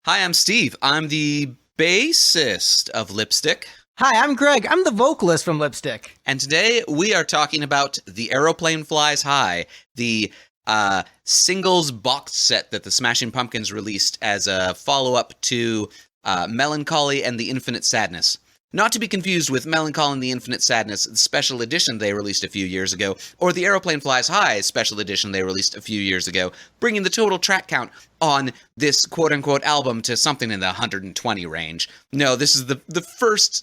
Hi, I'm Steve. I'm the bassist of Lipstick. Hi, I'm Greg. I'm the vocalist from Lipstick. And today we are talking about The Aeroplane Flies High, the singles box set that the Smashing Pumpkins released as a follow-up to Melancholy and the Infinite Sadness. Not to be confused with Melancholy and the Infinite Sadness, the special edition they released a few years ago, or the Aeroplane Flies High special edition they released a few years ago, bringing the total track count on this quote-unquote album to something in the 120 range. No, this is the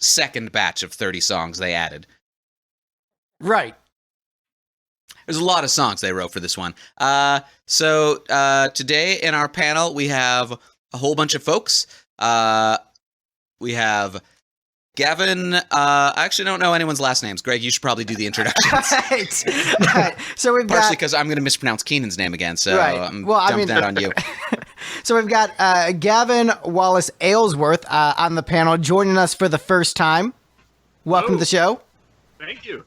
second batch of 30 songs they added. Right. There's a lot of songs they wrote for this one. So today in our panel, we have a whole bunch of folks. We have Gavin, I actually don't know anyone's last names. Greg, you should probably do the introductions. Right. So we've Partially because I'm going to mispronounce Keenan's name again, so I'm dumping that on you. So we've got Gavin Wallace Aylesworth on the panel joining us for the first time. Welcome to the show. Thank you.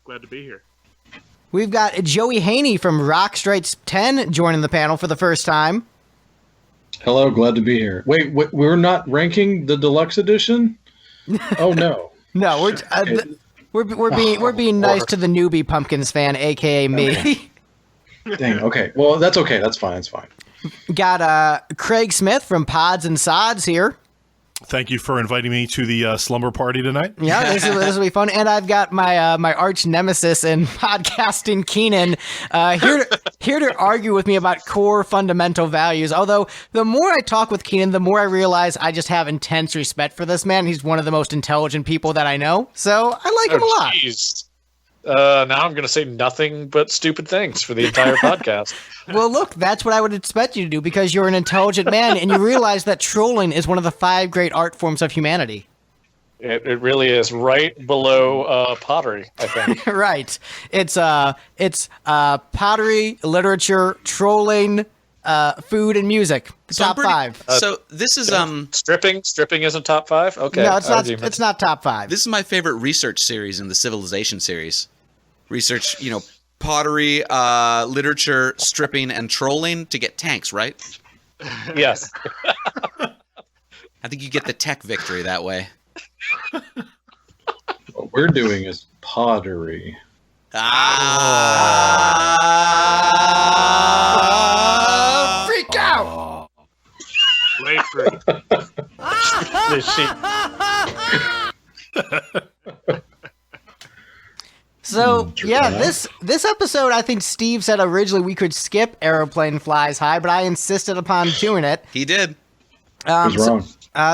Glad to be here. We've got Joey Haney from Rock Strikes 10 joining the panel for the first time. Hello, glad to be here. Wait, we're not ranking the deluxe edition? Oh no. No, we're being nice to the newbie Pumpkins fan, aka me. Okay. Dang. Okay. Well, that's okay. That's fine. Got Craig Smith from Pods and Sods here. Thank you for inviting me to the slumber party tonight. Yeah, this will be fun. And I've got my my arch nemesis in podcasting, Keenan, here to argue with me about core fundamental values. Although the more I talk with Keenan, the more I realize I just have intense respect for this man. He's one of the most intelligent people that I know, so I like him a lot. Jeez. Now I'm going to say nothing but stupid things for the entire podcast. Well, look, that's what I would expect you to do because you're an intelligent man and you realize that trolling is one of the 5 great art forms of humanity. It really is right below pottery, I think. Right. It's pottery, literature, trolling, food, and music. Top 5. So this is Stripping isn't top 5. Okay. No, it's not. It's not top 5. This is my favorite research series in the Civilization series. Research, pottery, literature, stripping, and trolling to get tanks, right? Yes. I think you get the tech victory that way. What we're doing is pottery. Freak out! Wait for it. So, yeah, this episode, I think Steve said originally we could skip Aeroplane Flies High, but I insisted upon doing it. He did. Who's wrong?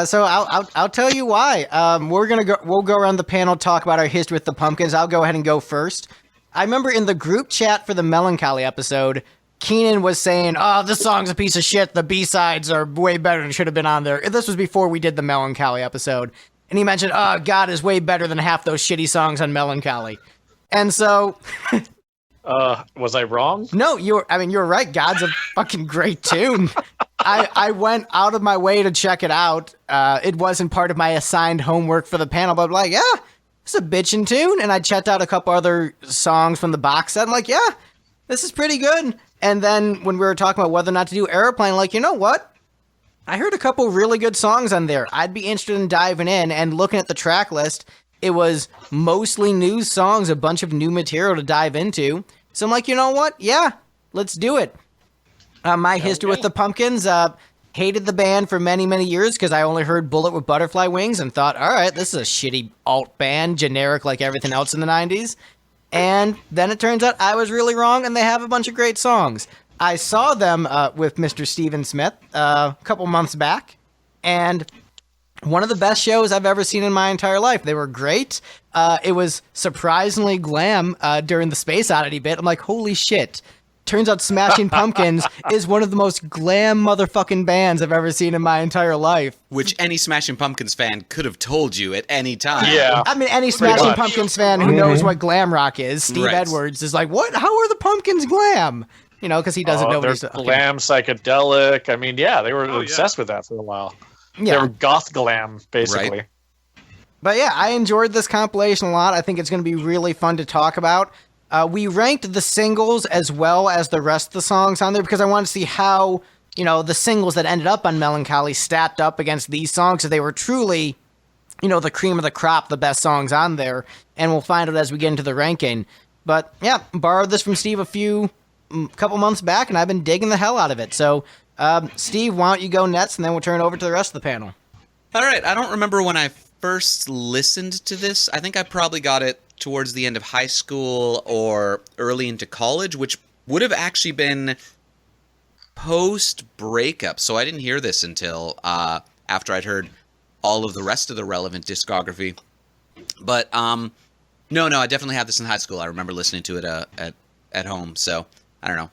So I'll tell you why. We'll go around the panel, talk about our history with the Pumpkins. I'll go ahead and go first. I remember in the group chat for the Melancholy episode, Keenan was saying, "Oh, this song's a piece of shit. The B-sides are way better and should have been on there." This was before we did the Melancholy episode, and he mentioned, "Oh, God is way better than half those shitty songs on Melancholy." And so, was I wrong? no, you're right. God's a fucking great tune. I went out of my way to check it out. It wasn't part of my assigned homework for the panel, but I'm like, yeah, it's a bitchin' tune. And I checked out a couple other songs from the box set. I'm like, yeah, this is pretty good. And then when we were talking about whether or not to do Aeroplane, like, you know what? I heard a couple really good songs on there. I'd be interested in diving in and looking at the track list. It was mostly new songs, a bunch of new material to dive into. So I'm like, you know what? Yeah, let's do it. My history with the Pumpkins, hated the band for many, many years because I only heard Bullet with Butterfly Wings and thought, all right, this is a shitty alt band, generic like everything else in the 90s. And then it turns out I was really wrong and they have a bunch of great songs. I saw them with Mr. Steven Smith a couple months back, and one of the best shows I've ever seen in my entire life. They were great. It was surprisingly glam during the Space Oddity bit. I'm like, holy shit. Turns out Smashing Pumpkins is one of the most glam motherfucking bands I've ever seen in my entire life. Which any Smashing Pumpkins fan could have told you at any time. Yeah. I mean, any Smashing Pumpkins fan who knows what glam rock is, Steve Edwards, is like, what? How are the Pumpkins glam? Because he doesn't know what he's... They're glam, psychedelic. I mean, yeah, they were obsessed with that for a while. Yeah. They were goth glam, basically. Right. But yeah, I enjoyed this compilation a lot. I think it's going to be really fun to talk about. We ranked the singles as well as the rest of the songs on there because I wanted to see how the singles that ended up on Melancholy stacked up against these songs, so they were truly, the cream of the crop, the best songs on there, and we'll find out as we get into the ranking. But yeah, borrowed this from Steve a couple months back, and I've been digging the hell out of it. So, Steve, why don't you go next, and then we'll turn it over to the rest of the panel. All right, I don't remember when I first listened to this. I think I probably got it towards the end of high school or early into college, which would have actually been post-breakup, so I didn't hear this until after I'd heard all of the rest of the relevant discography. But no, I definitely had this in high school. I remember listening to it at home, so I don't know,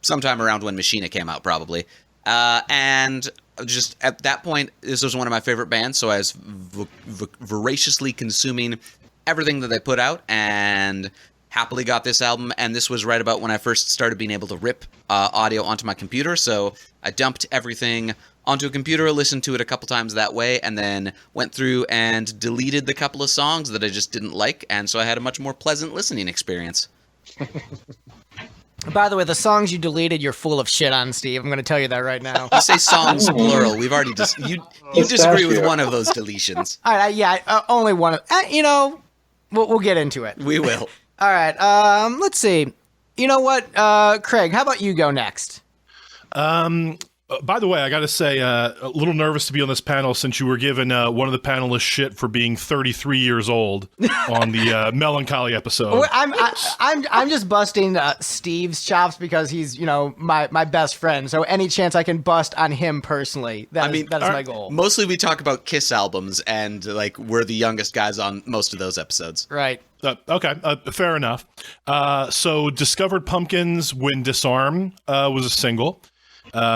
sometime around when Machina came out, probably. And just at that point, this was one of my favorite bands, so I was voraciously consuming everything that they put out, and happily got this album. And this was right about when I first started being able to rip audio onto my computer, so I dumped everything onto a computer, listened to it a couple times that way, and then went through and deleted the couple of songs that I just didn't like, and so I had a much more pleasant listening experience. By the way, the songs you deleted, you're full of shit on, Steve. I'm going to tell you that right now. You say songs plural. We've already you disagree with one of those deletions. All right, only one. We'll get into it. We will. All right, let's see. You know what, Craig, how about you go next? By the way, I got to say, a little nervous to be on this panel since you were given one of the panelists shit for being 33 years old on the Melancholy episode. I'm just busting Steve's chops because he's my best friend. So any chance I can bust on him personally, that is my goal. Mostly we talk about Kiss albums, and we're the youngest guys on most of those episodes. Right. Okay, fair enough. So Discovered Pumpkins When Disarm was a single.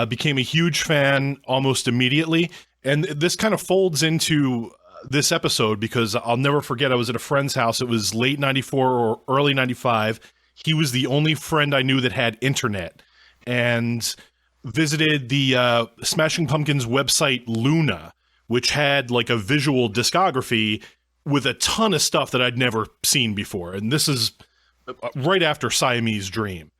Became a huge fan almost immediately. And this kind of folds into this episode because I'll never forget, I was at a friend's house. It was late 94 or early 95. He was the only friend I knew that had internet, and visited the Smashing Pumpkins website Luna, which had a visual discography with a ton of stuff that I'd never seen before. And this is right after Siamese Dream.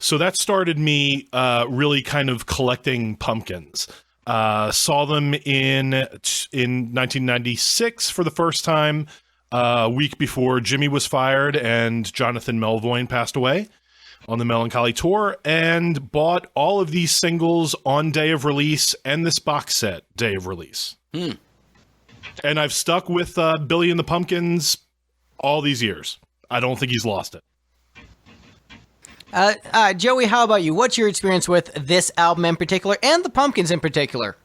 So that started me really kind of collecting Pumpkins. Saw them in 1996 for the first time, a week before Jimmy was fired and Jonathan Melvoin passed away on the Melancholy tour, and bought all of these singles on day of release and this box set day of release. And I've stuck with Billy and the Pumpkins all these years. I don't think he's lost it. Joey, how about you? What's your experience with this album in particular and the Pumpkins in particular?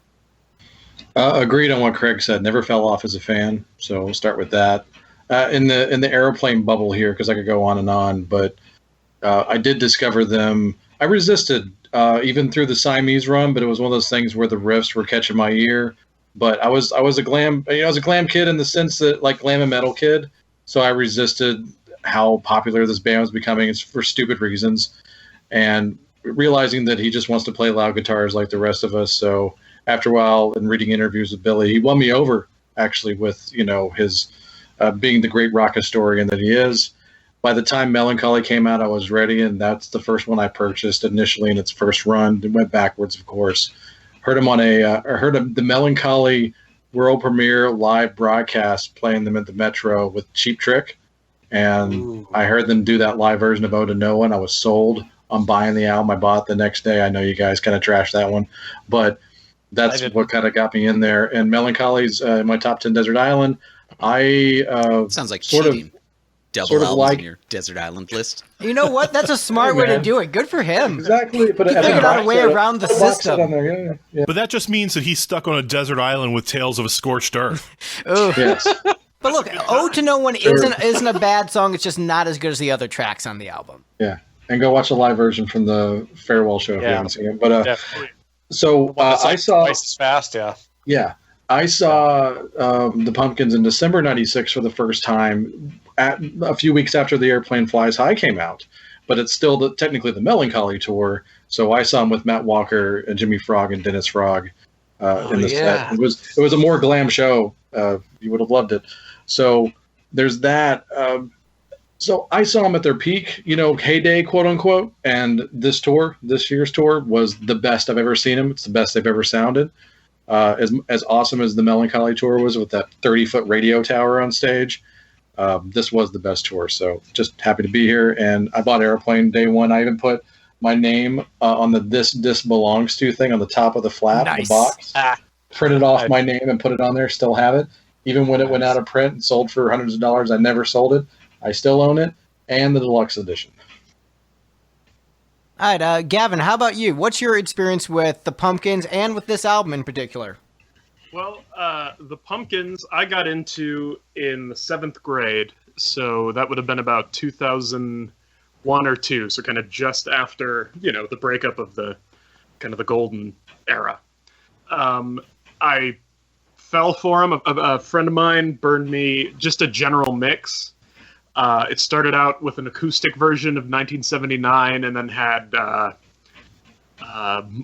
Agreed on what Craig said. Never fell off as a fan, so we'll start with that. In the Aeroplane bubble here, because I could go on, but I did discover them. I resisted even through the Siamese run, but it was one of those things where the riffs were catching my ear. But I was a glam, I was a glam kid in the sense that glam and metal kid, so I resisted how popular this band was becoming. It's for stupid reasons, and realizing that he just wants to play loud guitars like the rest of us. So after a while, and reading interviews with Billy, he won me over actually with his being the great rock historian that he is. By the time Melancholy came out, I was ready, and that's the first one I purchased initially in its first run. It went backwards, of course. Heard him on heard the Melancholy world premiere live broadcast playing them at the Metro with Cheap Trick. And ooh. I heard them do that live version of Ode to No One. I was sold on buying the album. I bought it the next day. I know you guys kind of trashed that one, but that's what kind of got me in there. And Melancholy's in my top 10 Desert Island. Sounds like cheating. Double albums in your Desert Island list. You know what? That's a smart way to do it. Good for him. Exactly. But he figured out a way around the system. On there. Yeah. But that just means that he's stuck on a desert island with Tales of a Scorched Earth. Yes. But look, Ode to No One isn't a bad song. It's just not as good as the other tracks on the album. Yeah, and go watch the live version from the farewell show if you haven't seen it. But so I saw Twice as fast. Yeah, I saw the Pumpkins in December '96 for the first time, a few weeks after the Aeroplane Flies High came out. But it's still technically the Melancholy tour. So I saw him with Matt Walker and Jimmy Frog and Dennis Frog in the set. It was a more glam show. You would have loved it. So there's that. So I saw them at their peak, heyday, quote unquote. And this year's tour, was the best I've ever seen them. It's the best they've ever sounded. As awesome as the Melancholy tour was with that 30-foot radio tower on stage, this was the best tour. So just happy to be here. And I bought Aeroplane day one. I even put my name on the "This Disc Belongs To" thing on the top of the flap of the box. Printed off my name and put it on there. Still have it. Even when it went out of print and sold for hundreds of dollars, I never sold it. I still own it, and the deluxe edition. All right, Gavin, how about you? What's your experience with the Pumpkins and with this album in particular? Well, the Pumpkins I got into in the 7th grade, so that would have been about 2001 or 2, so kind of just after, the breakup of the kind of the golden era. I fell for them. A friend of mine burned me just a general mix. It started out with an acoustic version of 1979 and then had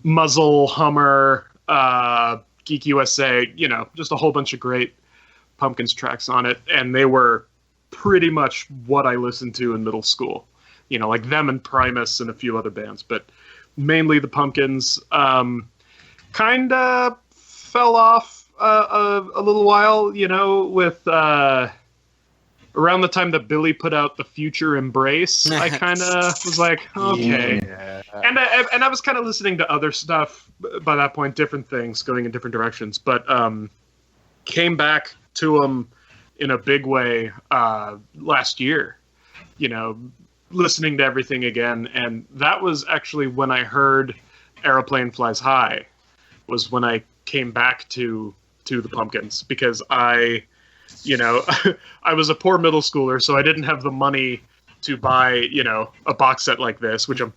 Muzzle, Hummer, Geek USA, just a whole bunch of great Pumpkins tracks on it. And they were pretty much what I listened to in middle school. Like them and Primus and a few other bands. But mainly the Pumpkins. Kind of fell off a little while, with... around the time that Billy put out The Future Embrace, I kind of was like, okay. Yeah. And I was kind of listening to other stuff by that point, different things, going in different directions. But came back to them in a big way last year, listening to everything again. And that was actually when I heard Aeroplane Flies High, was when I came back to the Pumpkins, because I was a poor middle schooler, so I didn't have the money to buy, a box set like this, which I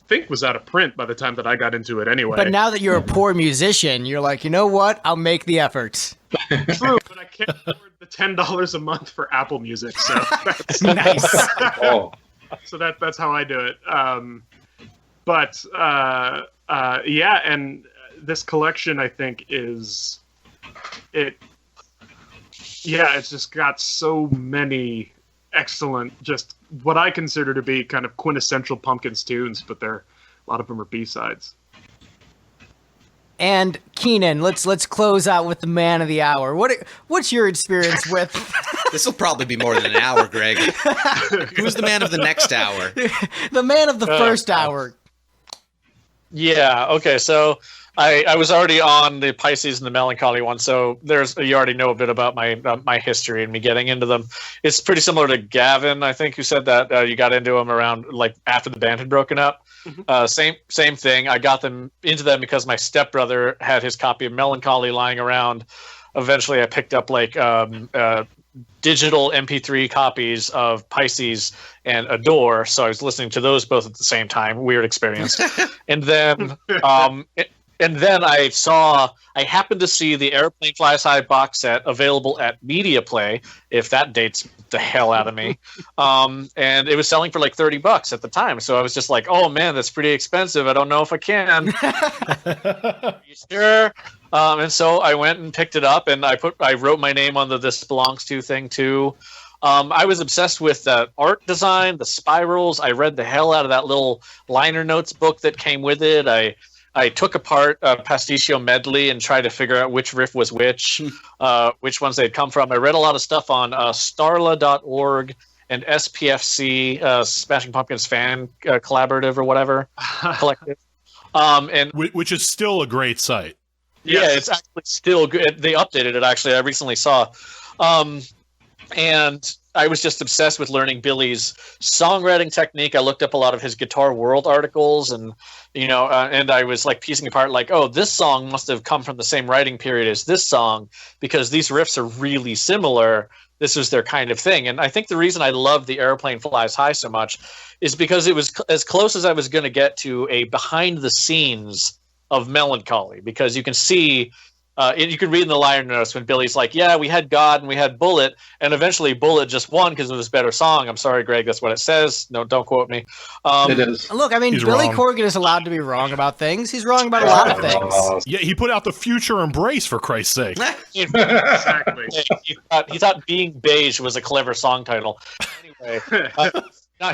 think was out of print by the time that I got into it anyway. But now that you're a poor musician, you're like, you know what? I'll make the effort. True, but I can't afford the $10 a month for Apple Music, so that's nice. Oh. So that's how I do it. Yeah, and this collection, I think, it's just got so many excellent, just what I consider to be kind of quintessential Pumpkins tunes, but a lot of them are B-sides. And Keenan, let's close out with the man of the hour. What's your experience with? This will probably be more than an hour, Greg. Who's the man of the next hour? The man of the first hour. Yeah. Okay. So I was already on the Pisces and the Melancholy one, so you already know a bit about my history and me getting into them. It's pretty similar to Gavin, I think, who said that you got into them around like after the band had broken up. Mm-hmm. Same thing. I got into them because my stepbrother had his copy of Melancholy lying around. Eventually, I picked up like digital MP3 copies of Pisces and Adore, so I was listening to those both at the same time. Weird experience. And then I happened to see the Aeroplane Flies High box set available at Media Play, if that dates the hell out of me. And it was selling for like $30 at the time. So I was just like, oh man, that's pretty expensive. I don't know if I can. You sure? And so I went and picked it up, and I wrote my name on the "This Belongs To" thing too. I was obsessed with the art design, the spirals. I read the hell out of that little liner notes book that came with it. I took apart Pasticcio Medley and tried to figure out which riff was which ones they'd come from. I read a lot of stuff on starla.org and SPFC, Smashing Pumpkins Fan Collaborative or whatever collective. And which is still a great site. Yeah, it's actually still good. They updated it, actually. I recently saw. And I was just obsessed with learning Billy's songwriting technique. I looked up a lot of his Guitar World articles, and and I was like piecing apart, like, oh, this song must have come from the same writing period as this song, because these riffs are really similar. This was their kind of thing. And I think the reason I love the Aeroplane Flies High so much is because it was as close as I was going to get to a behind the scenes of Melancholy, because you can see And you can read in the liner notes when Billy's like, yeah, we had God and we had Bullet, and eventually Bullet just won because it was a better song. I'm sorry, Greg, that's what it says. No, don't quote me. It is. Look, I mean, He's Billy wrong. Corgan is allowed to be wrong about things. He's wrong about a lot of things. Yeah, he put out the Future Embrace, for Christ's sake. Exactly. He thought Being Beige was a clever song title. Anyway,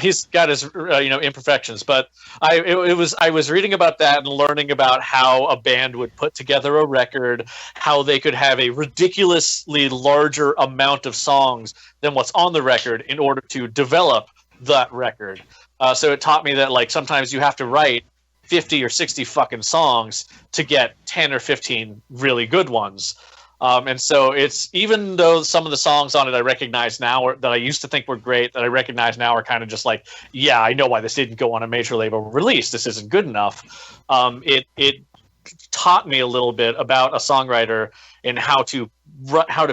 he's got his imperfections, but I was reading about that and learning about how a band would put together a record, how they could have a ridiculously larger amount of songs than what's on the record in order to develop that record. So it taught me that like sometimes you have to write 50 or 60 fucking songs to get 10 or 15 really good ones. And so it's, even though some of the songs on it I recognize now, or that I used to think were great, that I recognize now are kind of just like, yeah, I know why this didn't go on a major label release. This isn't good enough. It taught me a little bit about a songwriter and how to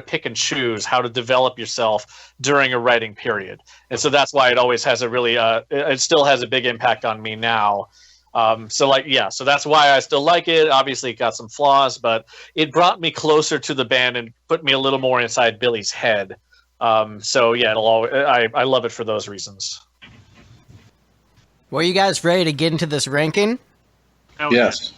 pick and choose, how to develop yourself during a writing period. And so that's why it always has a really, it still has a big impact on me now. So that's why I still like it. Obviously it got some flaws, but it brought me closer to the band and put me a little more inside Billy's head. I love it for those reasons. Were you guys ready to get into this ranking? Yes.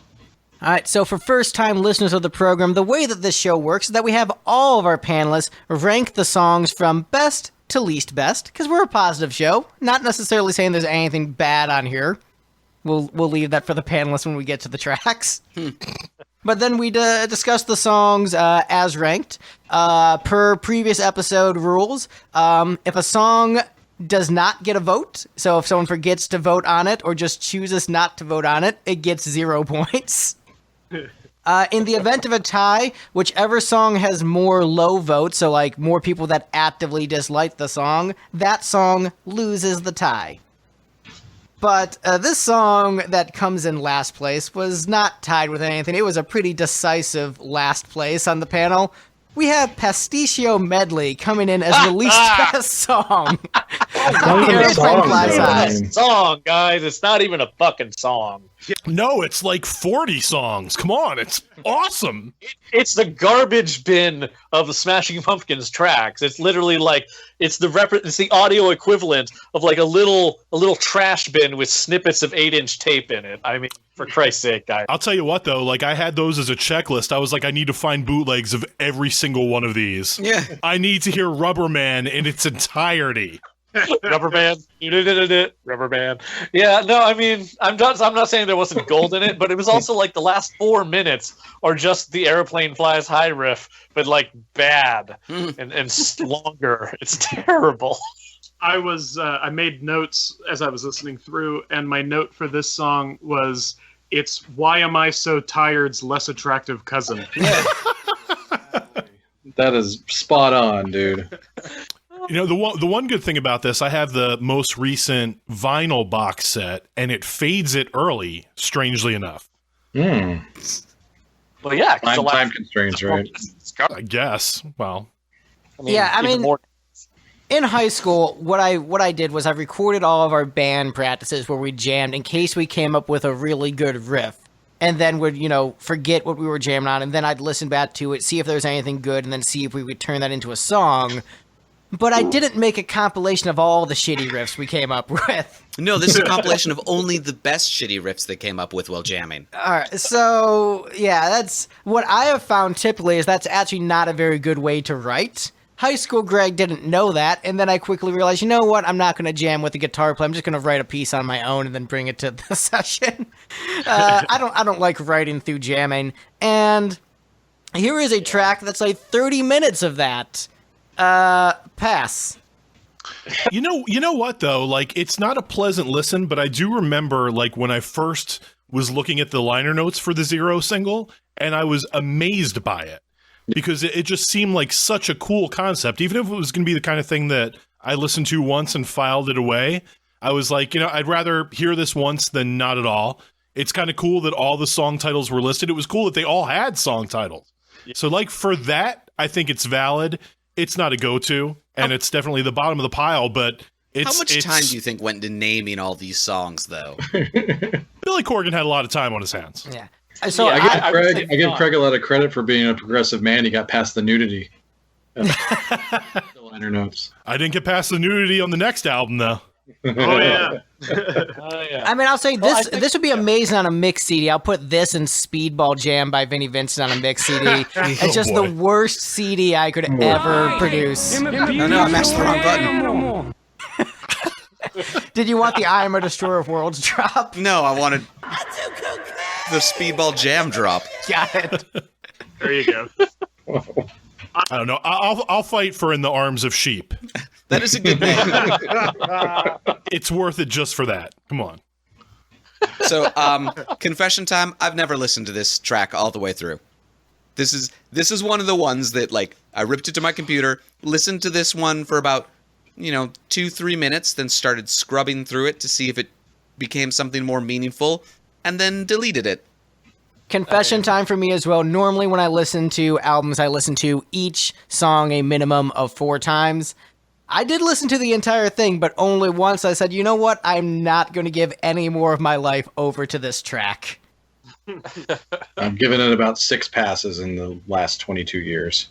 All right, so for first-time listeners of the program, the way that this show works is that we have all of our panelists rank the songs from best to least best, because we're a positive show, not necessarily saying there's anything bad on here. We'll leave that for the panelists when we get to the tracks. But then we discuss the songs as ranked. Per previous episode rules, if a song does not get a vote, so if someone forgets to vote on it or just chooses not to vote on it, it gets 0 points. In the event of a tie, whichever song has more low votes, so like more people that actively dislike the song, that song loses the tie. But this song that comes in last place was not tied with anything. It was a pretty decisive last place on the panel. We have Pasticcio Medley coming in as the least best song. Aeroplane Flies High. Song, guys. It's not even a fucking song. No, it's like 40 songs. Come on, it's awesome. It's the garbage bin of the Smashing Pumpkins tracks. It's literally like it's the audio equivalent of like a little trash bin with snippets of 8-inch tape in it. I mean, for Christ's sake, guys. I'll tell you what, though, like I had those as a checklist. I was like, I need to find bootlegs of every single one of these. Yeah. I need to hear Rubber Man in its entirety. Rubber band, rubber band. Yeah, no, I mean, I'm not saying there wasn't gold in it, but it was also like the last 4 minutes are just the Aeroplane Flies High riff, but like bad and longer. It's terrible. I made notes as I was listening through, and my note for this song was, "It's Why Am I So Tired's less attractive cousin." Yeah. That is spot on, dude. You know, the one good thing about this, I have the most recent vinyl box set, and it fades it early, strangely enough. Well, yeah. Time constraints, right? I guess. Well, I mean, in high school, what I did was I recorded all of our band practices where we jammed in case we came up with a really good riff, and then would, forget what we were jamming on, and then I'd listen back to it, see if there was anything good, and then see if we would turn that into a song. But I didn't make a compilation of all the shitty riffs we came up with. No, this is a compilation of only the best shitty riffs they came up with while jamming. All right, so, yeah, that's what I have found typically is that's actually not a very good way to write. High school Greg didn't know that, and then I quickly realized, you know what, I'm not going to jam with the guitar player. I'm just going to write a piece on my own and then bring it to the session. I don't like writing through jamming, and here is a track that's like 30 minutes of that. Pass. You know what though? Like, it's not a pleasant listen, but I do remember like when I first was looking at the liner notes for the Zero single, and I was amazed by it because it just seemed like such a cool concept. Even if it was going to be the kind of thing that I listened to once and filed it away, I was like, I'd rather hear this once than not at all. It's kind of cool that all the song titles were listed. It was cool that they all had song titles. So like for that, I think it's valid. It's not a go-to, and it's definitely the bottom of the pile, but How much time do you think went into naming all these songs, though? Billy Corgan had a lot of time on his hands. Yeah. So Yeah, I give Craig a lot of credit for being a progressive man. He got past the nudity. The liner notes. I didn't get past the nudity on the next album, though. Oh yeah. I mean, I'll say Well, this. I think- This would be amazing on a mixed CD. I'll put this and Speedball Jam by Vinnie Vincent on a mixed CD. It's just boy. the worst CD I could ever produce. No, I mashed the wrong button. Did you want the I Am a Destroyer of Worlds drop? No, I wanted the Speedball Jam drop. Got it. There you go. I don't know. I'll fight for In the Arms of Sheep. That is a good name. It's worth it just for that. Come on. So, confession time. I've never listened to this track all the way through. This is one of the ones that, like, I ripped it to my computer, listened to this one for about 2-3 minutes, then started scrubbing through it to see if it became something more meaningful, and then deleted it. Confession time for me as well. Normally, when I listen to albums, I listen to each song a minimum of 4 times. I did listen to the entire thing, but only once. I said, you know what? I'm not going to give any more of my life over to this track. I've given it about 6 passes in the last 22 years.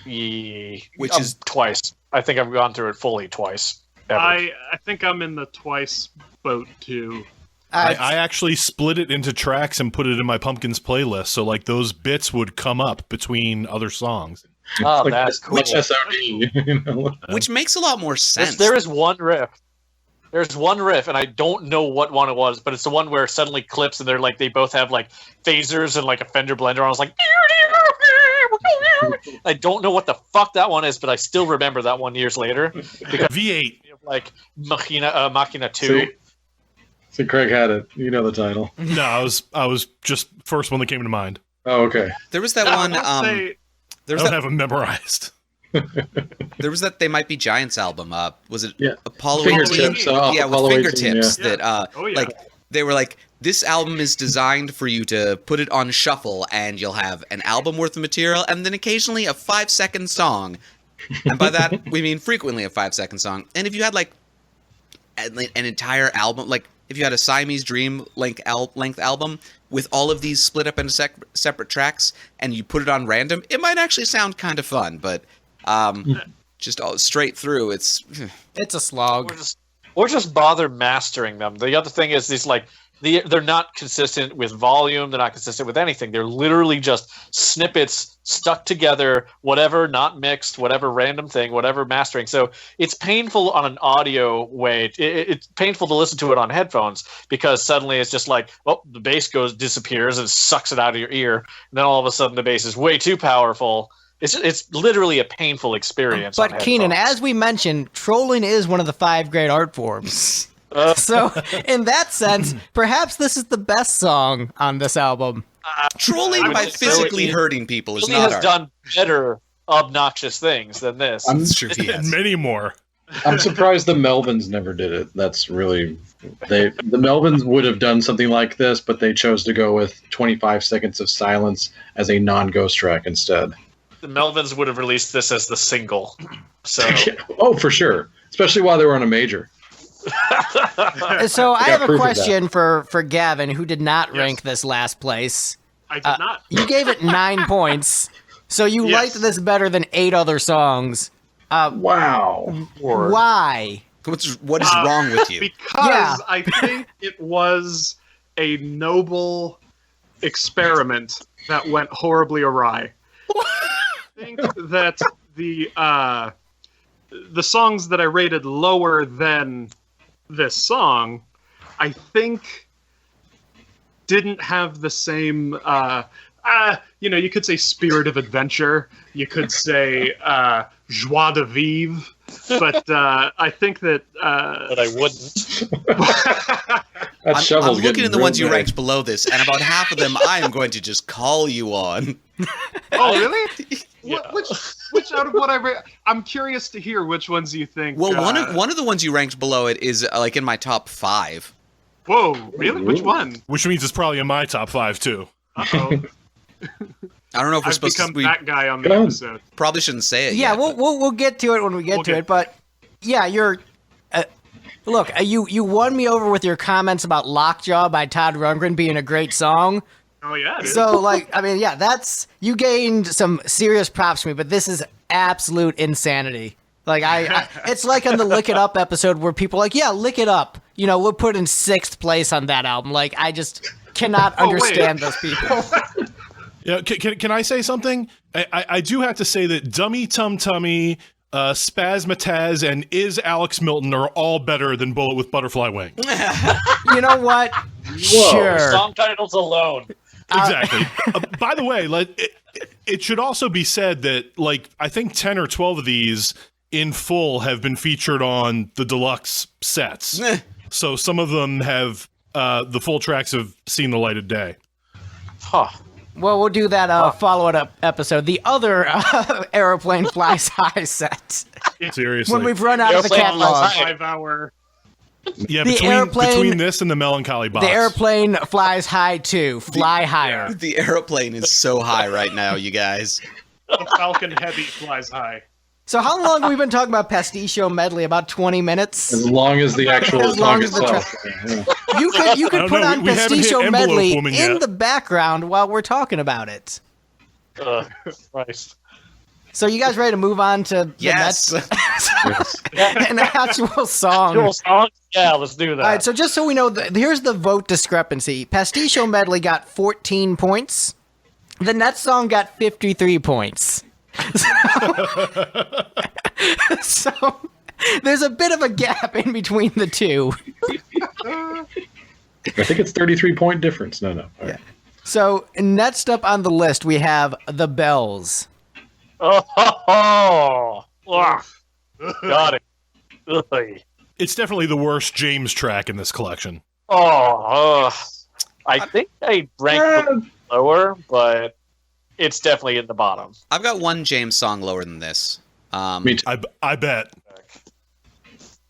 Which is twice. I think I've gone through it fully twice. Ever. I think I'm in the twice boat too. I actually split it into tracks and put it in my Pumpkins playlist, so like those bits would come up between other songs. Oh, Like, that's cool. Which SOD? which makes a lot more sense. There is one riff. There's one riff, and I don't know what one it was, but it's the one where it suddenly clips, and they're like they both have like phasers and like a Fender blender. I was like, I don't know what the fuck that one is, but I still remember that one years later because V8. like Machina 2. So Craig had it. You know the title. No, I was just first one that came to mind. Oh, okay. There was that I one. will say, There I was don't that. have them memorized. There was that They Might Be Giants album. Was it Yeah. Apollo Fingertips. 18? Off Yeah, with Apollo 18, fingertips. yeah. That Oh, yeah. like they were like, this album is designed for you to put it on shuffle, and you'll have an album worth of material, and then occasionally a 5-second song. And by that we mean frequently a 5-second song. And if you had like an entire album, like if you had a Siamese Dream length album with all of these split up into separate tracks, and you put it on random, it might actually sound kind of fun. But just all straight through, it's It's a slog. Or just bother mastering them. The other thing is these like they're not consistent with volume. They're not consistent with anything. They're literally just snippets stuck together, whatever, not mixed, whatever random thing, whatever mastering. So it's painful on an audio way. It's painful to listen to it on headphones because suddenly it's just like, oh, the bass disappears and sucks it out of your ear. And then all of a sudden the bass is way too powerful. It's literally a painful experience. But on Keenan, headphones. as we mentioned, trolling is one of the 5 great art forms. So, in that sense, perhaps this is the best song on this album. trolling I by would say physically he- hurting people is He not has art. done better obnoxious things than this. It's true, he And has. many more. I'm surprised the Melvins never did it. That's really the Melvins would have done something like this, but they chose to go with 25 seconds of silence as a non-ghost track instead. The Melvins would have released this as the single. So Oh, for sure. Especially while they were on a major. So, I have a proof of that. question for Gavin, who did not rank this last place. I did not. You gave it 9 points, so you Yes. liked this better than 8 other songs. Wow. Why? What is wrong with you? Because Yeah. I think it was a noble experiment that went horribly awry. I think that the songs that I rated lower than this song, I think didn't have the same you could say spirit of adventure, you could say joie de vivre, but I think that but I wouldn't. That I'm shovel's looking getting at the ones you real bad. ranked below this, and about half of them I am going to just call you on. oh really? Yeah. Which out of what I read, I'm curious to hear which ones you think. Well, one of the ones you ranked below it is like in my top 5. Whoa, really? Which one? Which means it's probably in my top 5 too. Uh-oh. I don't know if we're I've supposed become to. We that guy on the Go on. episode. probably shouldn't say it. Yeah, yet, but- we'll get to it when we get to Okay. it. But yeah, you're. Look, you won me over with your comments about Lockjaw by Todd Rundgren being a great song. Oh yeah. Dude. So, like, I mean, yeah, you gained some serious props from me, but this is absolute insanity. Like, it's like on the Lick It Up episode where people are like, yeah, Lick It Up. You know, we'll put in 6th place on that album. Like, I just cannot understand those people. Yeah, can I say something? I do have to say that Dummy Tum Tummy, Spazmataz, and Is Alex Milton are all better than Bullet with Butterfly Wing. You know what? Whoa. Sure. Song titles alone. Exactly. By the way, it should also be said that, like, I think 10 or 12 of these in full have been featured on the deluxe sets. So some of them have, the full tracks have seen the light of day. Huh. Well, we'll do that follow-up episode. The other Aeroplane Flies High set. Seriously. When we've run out of the Airplane catalog. Flies High. 5-hour. Yeah, The between this and the Melancholy Box. The Airplane Flies High 2. Fly higher. The airplane is so high right now, you guys. The Falcon Heavy flies high. So how long have we been talking about Pasticcio Medley? About 20 minutes? As long as the actual As long song as the itself. Yeah. You could don't put know, on we haven't hit Pasticcio Envelope Medley Woman in yet. the background while we're talking about it. Christ. So you guys ready to move on to the Yes. Mets? An actual song. Cool song? Yeah, let's do that. All right, so just so we know, here's the vote discrepancy. Pasticcio Medley got 14 points. The Nets song got 53 points. So there's a bit of a gap in between the two. I think it's 33-point difference. No. All right. So next up on the list, we have The Bells. Oh, got it. Ugh. It's definitely the worst James track in this collection. I think I ranked it lower, but it's definitely in the bottom. I've got one James song lower than this. Me too. I bet.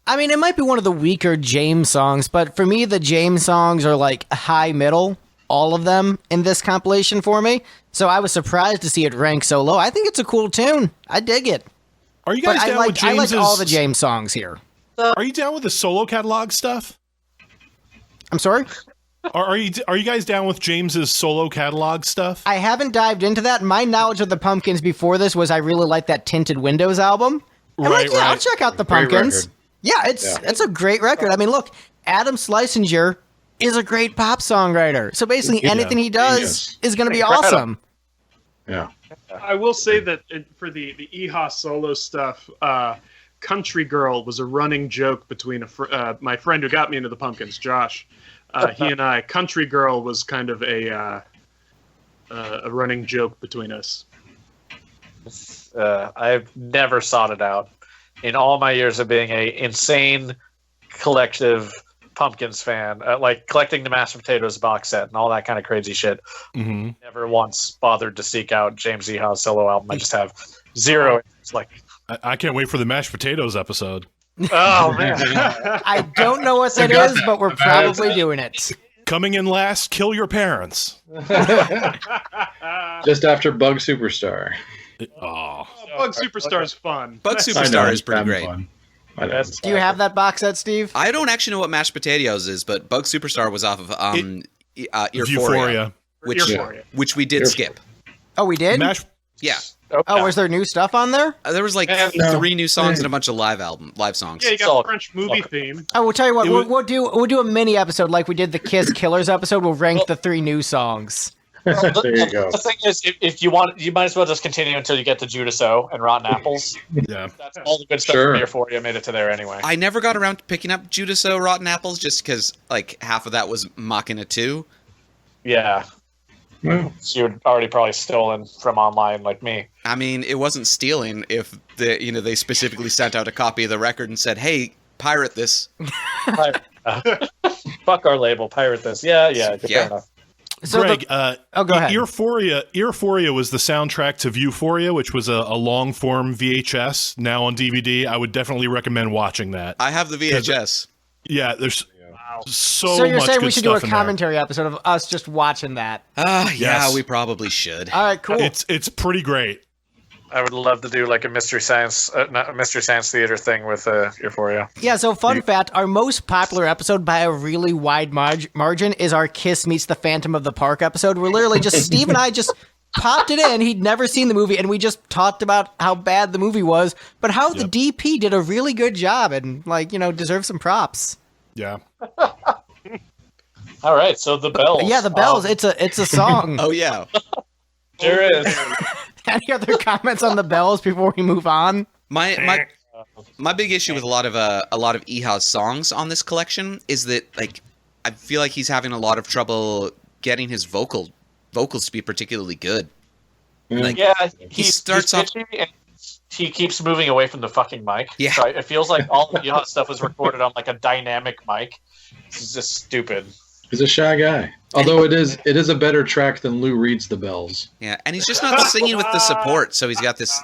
I mean, it might be one of the weaker James songs, but for me, the James songs are like high middle, all of them in this compilation for me. So I was surprised to see it rank so low. I think it's a cool tune. I dig it. Are you But guys I down with like James's? all the James songs here. Are you down with the solo catalog stuff? I'm sorry? Are you guys down with James's solo catalog stuff? I haven't dived into that. My knowledge of the Pumpkins before this was I really liked that Tinted Windows album. I'm like, yeah, I'll check out the Great Pumpkins. record. Yeah, it's a great record. I mean, look, Adam Schlesinger is a great pop songwriter. So basically anything he does Yes. is going to be Incredible. awesome. Yeah. I will say that for the EHA solo stuff, "Country Girl" was a running joke between my friend who got me into the Pumpkins, Josh. He and I. "Country Girl" was kind of a running joke between us. I've never sought it out in all my years of being a insane collective Pumpkins fan, like collecting the Mashed Potatoes box set and all that kind of crazy shit. Mm-hmm. Never once bothered to seek out James Iha's solo album. I just have zero. It's like, I can't wait for the mashed potatoes episode. oh man, I don't know what that is, but we're probably doing it. Coming in last, Kill Your Parents. Just after Bug Superstar. Oh, Bug Superstar's fun. Bug I know, Superstar is it's pretty having great. fun. I know. That's- Do you have that box set, Steve? I don't actually know what Mashed Potatoes is, but Bug Superstar was off of Euphoria, Euphoria. Euphoria. which we did Euphoria. skip. Oh, we did? Mash. Yeah, Oh, was there new stuff on there? there was like No. 3 new songs and a bunch of live songs. Yeah, you got Solid. the French movie theme. Oh, we'll tell you what. It was- We'll do a mini episode like we did the Kiss Killers episode. We'll rank the 3 new songs. There you go. The thing is, if you want, you might as well just continue until you get to Judas O and Rotten Apples. Yeah. That's all the good stuff Sure. from Euphoria made it to there anyway. I never got around to picking up Judas O Rotten Apples just because like half of that was Machina 2. Yeah, Well, so you'd already probably stolen from online like me. I mean, it wasn't stealing if they specifically sent out a copy of the record and said, "Hey, pirate this." Fuck our label, pirate this. Yeah, fair Yeah. enough. So Greg, go ahead. Euphoria was the soundtrack to Viewphoria, which was a long-form VHS, now on DVD. I would definitely recommend watching that. I have the VHS. Yeah, there's so So you're much saying good we should do a stuff in there. commentary episode of us just watching that? Yeah, Yes. we probably should. All right, cool. It's pretty great. I would love to do like a mystery science, not a mystery science theater thing with Euphoria. Yeah, so fun fact, our most popular episode by a really wide margin is our Kiss Meets the Phantom of the Park episode. We're literally just, Steve and I just popped it in. He'd never seen the movie, and we just talked about how bad the movie was, but how the DP did a really good job and, deserves some props. Yeah. All right, so the bells. Yeah, the bells. It's a song. Oh yeah. There is. Any other comments on the bells before we move on? My big issue with a lot of Eha's songs on this collection is that I feel like he's having a lot of trouble getting his vocals to be particularly good. He starts off. He keeps moving away from the fucking mic. Yeah. So it feels like all of Eha's stuff was recorded on like a dynamic mic. This is just stupid. He's a shy guy. Although it is a better track than Lou Reed's The Bells. Yeah, and he's just not singing with the support, so he's got this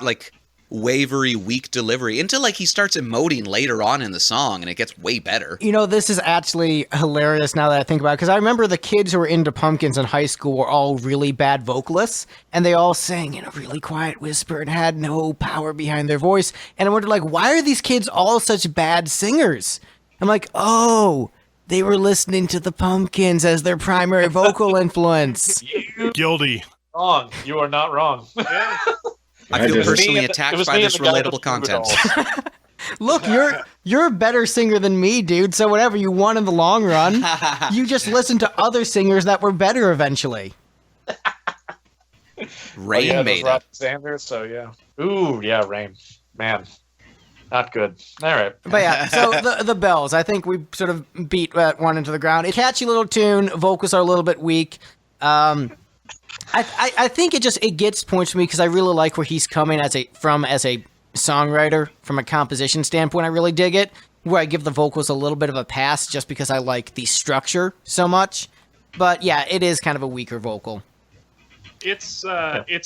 wavery, weak delivery until he starts emoting later on in the song, and it gets way better. This is actually hilarious now that I think about it, because I remember the kids who were into Pumpkins in high school were all really bad vocalists, and they all sang in a really quiet whisper and had no power behind their voice, and I wondered, why are these kids all such bad singers? I'm like, oh, they were listening to the Pumpkins as their primary vocal influence. Guilty. Wrong. You are not wrong. I feel personally attacked by this relatable content. Look, you're a better singer than me, dude, so whatever, you won in the long run. You just listened to other singers that were better eventually. Rain made it. Sanders, so yeah. Ooh, yeah, Rain. Man. Not good. All right. But yeah, so the bells, I think we sort of beat that one into the ground. A catchy little tune, vocals are a little bit weak. I think it gets points for me because I really like where he's coming as a songwriter, from a composition standpoint. I really dig it. Where I give the vocals a little bit of a pass just because I like the structure so much. But yeah, it is kind of a weaker vocal. It's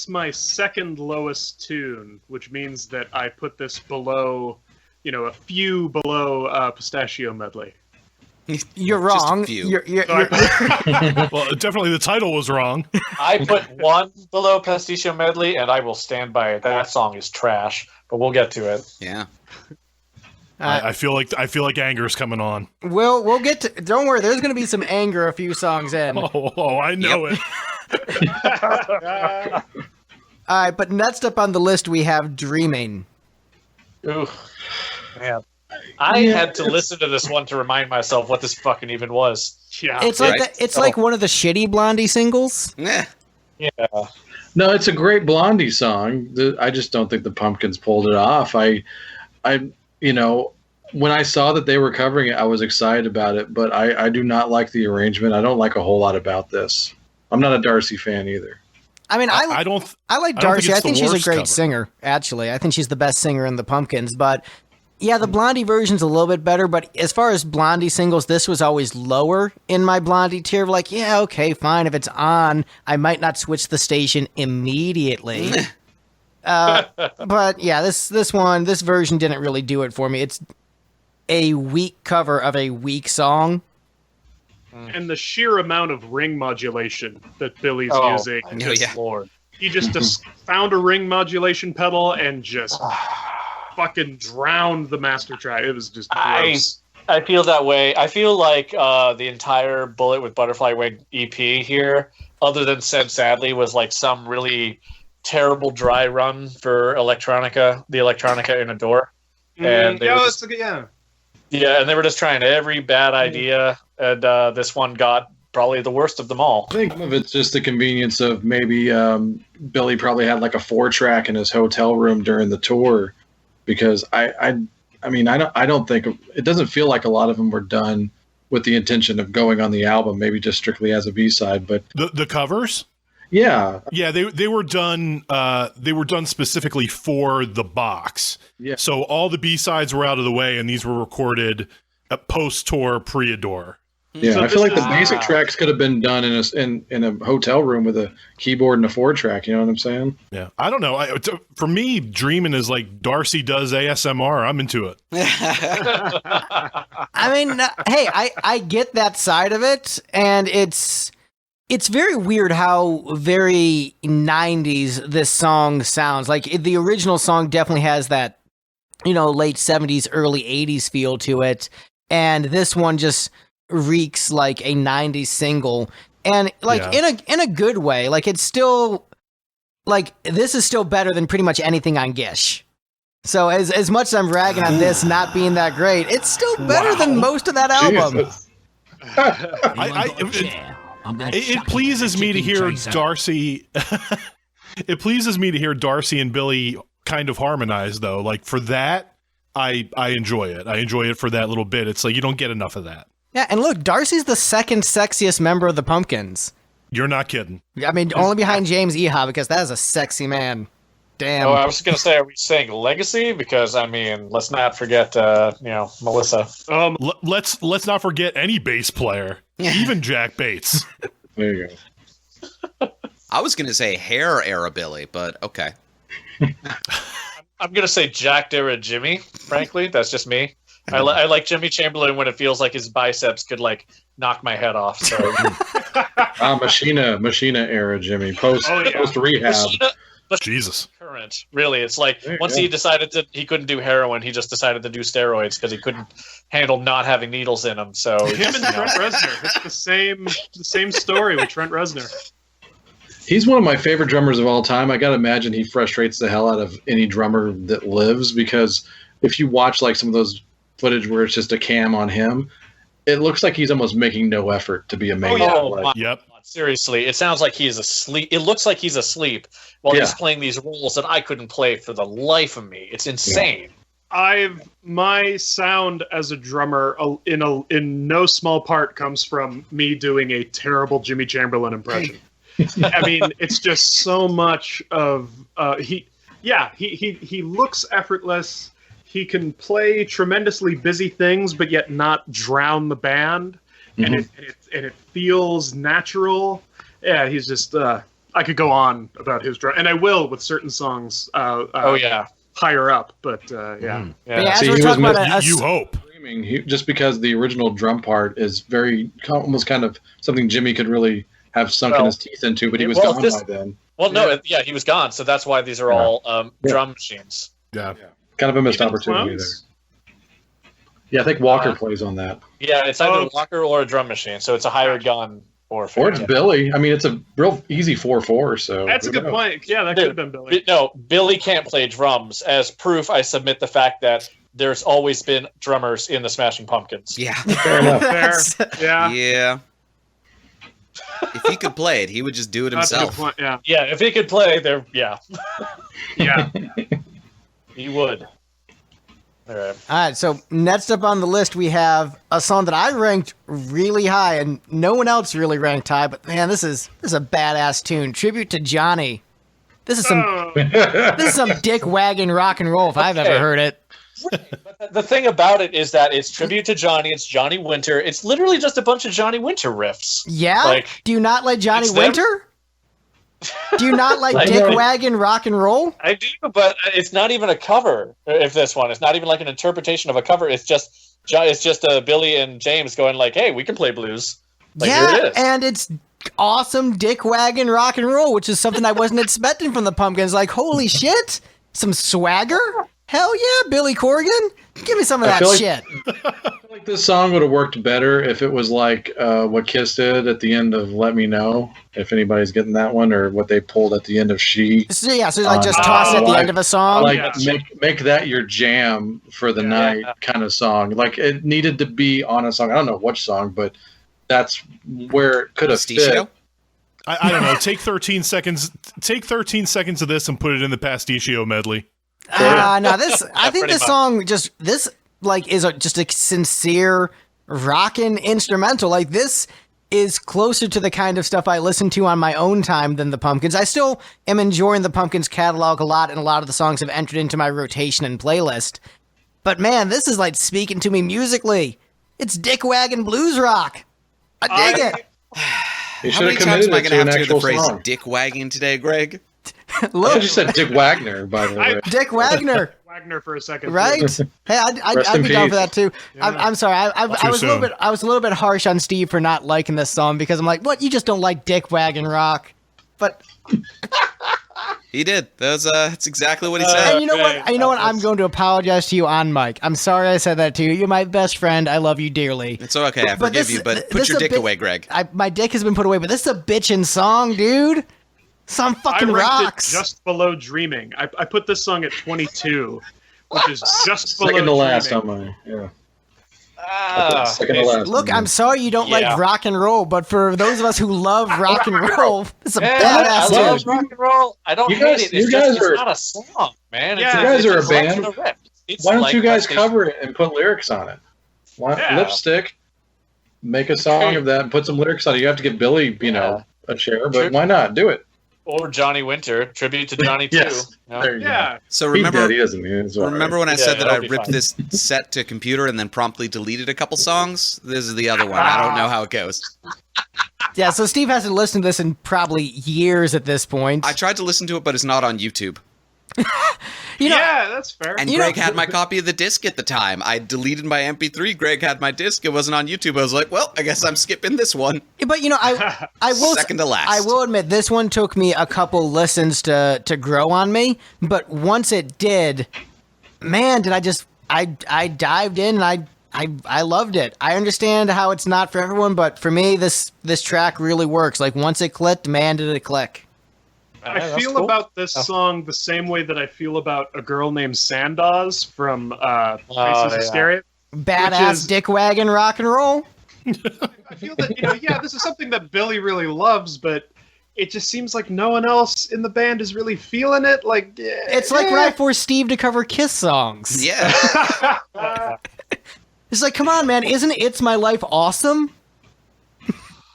my second lowest tune, which means that I put this below, a few below Pasticcio Medley. You're Just a wrong. few. You're Well, definitely the title was wrong. I put one below Pasticcio Medley, and I will stand by it. That song is trash, but we'll get to it. Yeah. I feel like anger's coming on. We'll get to. Don't worry. There's going to be some anger a few songs in. Oh, I know it. All right, but next up on the list we have Dreaming. Ooh, man. I had to listen to this one to remind myself what this fucking even was. Yeah. It's like one of the shitty Blondie singles. Yeah. Yeah. No, it's a great Blondie song. I just don't think the Pumpkins pulled it off. I when I saw that they were covering it, I was excited about it, but I do not like the arrangement. I don't like a whole lot about this. I'm not a Darcy fan either. I mean, I like Darcy. I think she's a great singer, actually. I think she's the best singer in the Pumpkins, but yeah, the Blondie version's a little bit better, but as far as Blondie singles, this was always lower in my Blondie tier. Yeah, okay, fine. If it's on, I might not switch the station immediately. But yeah, this version didn't really do it for me. It's a weak cover of a weak song. And the sheer amount of ring modulation that Billy's using. Lord. He just found a ring modulation pedal and just fucking drowned the master track. It was just gross. I feel that way. I feel like the entire Bullet with Butterfly Wing EP here, other than Said Sadly, was like some really terrible dry run for the electronica in a door. And yeah, and they were just trying every bad idea, and this one got probably the worst of them all. I think some of it's just the convenience of maybe Billy probably had like a 4-track in his hotel room during the tour, because I don't think it doesn't feel like a lot of them were done with the intention of going on the album, maybe just strictly as a B-side. But the covers. Yeah, they were done. They were done specifically for the box. Yeah. So all the B-sides were out of the way, and these were recorded at post-tour, pre-Adore. Yeah, So I feel this like the is- basic tracks could have been done in a hotel room with a keyboard and a 4-track. You know what I'm saying? Yeah, I don't know. For me, Dreamin' is like Darcy does ASMR. I'm into it. I mean, hey, I get that side of it, and it's It's very weird how very 90s this song sounds. Like the original song definitely has that, late 70s, early 80s feel to it. And this one just reeks like a 90s single. And in a good way. Like it's still like this is still better than pretty much anything on Gish. So as much as I'm ragging on this not being that great, it's still better than most of that album. It pleases me to hear Darcy. It pleases me to hear Darcy and Billy kind of harmonize, though. Like for that, I enjoy it. I enjoy it for that little bit. It's like you don't get enough of that. Yeah, and look, Darcy's the second sexiest member of the Pumpkins. You're not kidding. I mean, only behind James Iha, because that is a sexy man. Damn. Oh, I was going to say, are we saying legacy? Because I mean, let's not forget, Melissa. Let's not forget any bass player, even Jack Bates. There you go. I was going to say hair era Billy, but okay. I'm going to say Jack era Jimmy, frankly. That's just me. I like Jimmy Chamberlain when it feels like his biceps could, like, knock my head off. So. Machina era Jimmy. Post rehab. Jesus. Current, really. It's like once he decided he couldn't do heroin, he just decided to do steroids because he couldn't handle not having needles in him. So him and Trent Reznor. It's the same story with Trent Reznor. He's one of my favorite drummers of all time. I got to imagine he frustrates the hell out of any drummer that lives, because if you watch like some of those footage where it's just a cam on him, it looks like he's almost making no effort to be amazing. Yep. Seriously, it sounds like he's asleep. It looks like he's asleep while he's playing these roles that I couldn't play for the life of me. It's insane. My sound as a drummer in no small part comes from me doing a terrible Jimmy Chamberlain impression. I mean, it's just so much of he looks effortless. He can play tremendously busy things, but yet not drown the band. And it feels natural. Yeah, he's just. I could go on about his drum, and I will with certain songs. Higher up, but yeah. Yeah, See, we're talking about you hope. Just because the original drum part is very almost kind of something Jimmy could really have sunk in his teeth into, but he was gone by then. Well, no, he was gone, so that's why these are all drum machines. Yeah, kind of a missed opportunity there. Yeah, I think Walker plays on that. Yeah, it's either a Walker or a drum machine, so it's a hired gun or it's Billy. I mean, it's a real easy 4/4. So that's a good point. Yeah, that could have been Billy. No, Billy can't play drums. As proof, I submit the fact that there's always been drummers in the Smashing Pumpkins. Yeah, fair enough. Yeah. If he could play it, he would just do it himself. Yeah, if he could play, yeah, he would. All right, so next up on the list, we have a song that I ranked really high, and no one else really ranked high. But man, this is a badass tune. Tribute to Johnny. This is some dick wagon rock and roll if I've ever heard it. But the thing about it is that it's tribute to Johnny. It's Johnny Winter. It's literally just a bunch of Johnny Winter riffs. Yeah. Do you not like Johnny Winter? Do you not like dick wagon rock and roll? I do, but it's not even a cover. If this one, it's not even like an interpretation of a cover. It's just Billy and James going like, "Hey, we can play blues." Like, yeah, here it is. And it's awesome dick wagon rock and roll, which is something I wasn't expecting from the Pumpkins. Like, holy shit, some swagger. Hell yeah, Billy Corgan. Give me some of that shit. I feel like this song would have worked better if it was like what Kiss did at the end of Let Me Know, if anybody's getting that one, or what they pulled at the end of She. So like just toss it at the end of a song? Make that your jam for the night kind of song. Like it needed to be on a song. I don't know which song, but that's where it could have fit. I don't know. Take 13 seconds. Take 13 seconds of this and put it in the Pasticcio medley. No, I think this song just is just a sincere rockin' instrumental. Like this is closer to the kind of stuff I listen to on my own time than the Pumpkins. I still am enjoying the Pumpkins catalog a lot, and a lot of the songs have entered into my rotation and playlist. But man, this is like speaking to me musically. It's dick wagon blues rock. I dig it. How many times am I going to have to hear the phrase dick wagging today, Greg? Look, you said Dick Wagner, by the way. Dick Wagner. Wagner for a second. Right? Hey, Rest I'd in be down for peace. that too. Yeah. I'm sorry. I was a little bit. I was a little bit harsh on Steve for not liking this song because I'm like, what? You just don't like Dick Wagon Rock? But He did. That's exactly what he said. and you know what? Okay. You know what? I'm going to apologize to you on mic. I'm sorry I said that to you. You're my best friend. I love you dearly. It's okay. I But forgive this- you, but this put your is a dick bit- away, Greg. My dick has been put away, but this is a bitchin' song, dude. Song fucking I ranked rocks. it just below Dreaming. I put this song at 22, which is just below Second to last Dreaming. on my yeah. Second to it's- last. Look, on I'm my- sorry you don't Yeah. like rock and roll, but for those of us who love rock and roll, it's a Yeah, badass I love tune. rock and roll. I don't You hate guys- it. you It's just guys it's are- not a song, man. Yeah. You guys are a it's like band. the riff. It's Why don't like you guys PlayStation. cover it and put lyrics on it? Why Yeah. Lipstick? Make a song of that and put some lyrics on it. You have to give Billy, a share, but Sure. why not do it? Or Johnny Winter, tribute to Johnny Yes. too. You know? There you Yeah. So go. He's remember, dead. He doesn't mean it's all right. remember when I Yeah, said that I it'll be ripped fine. this set to computer and then promptly deleted a couple songs? This is the other one. I don't know how it goes. Yeah, so Steve hasn't listened to this in probably years at this point. I tried to listen to it, but it's not on YouTube. You know, Yeah, that's fair. And You know- Greg had my copy of the disc at the time. I deleted my MP3. Greg had my disc. It wasn't on YouTube. I was like, well, I guess I'm skipping this one. but I will Second to last. I will admit this one took me a couple listens to grow on me, but once it did, man, did I dived in and I loved it. I understand how it's not for everyone, but for me this track really works. Like once it clicked, man, did it click. I that's feel cool. about this song the same way that I feel about a girl named Sandoz from Princess yeah. Hysteria. Badass is- dick wagon rock and roll. I feel that, this is something that Billy really loves, but it just seems like no one else in the band is really feeling it. Like, It's like when I forced Steve to cover Kiss songs. Yeah. It's like, come on, man, isn't It's My Life awesome?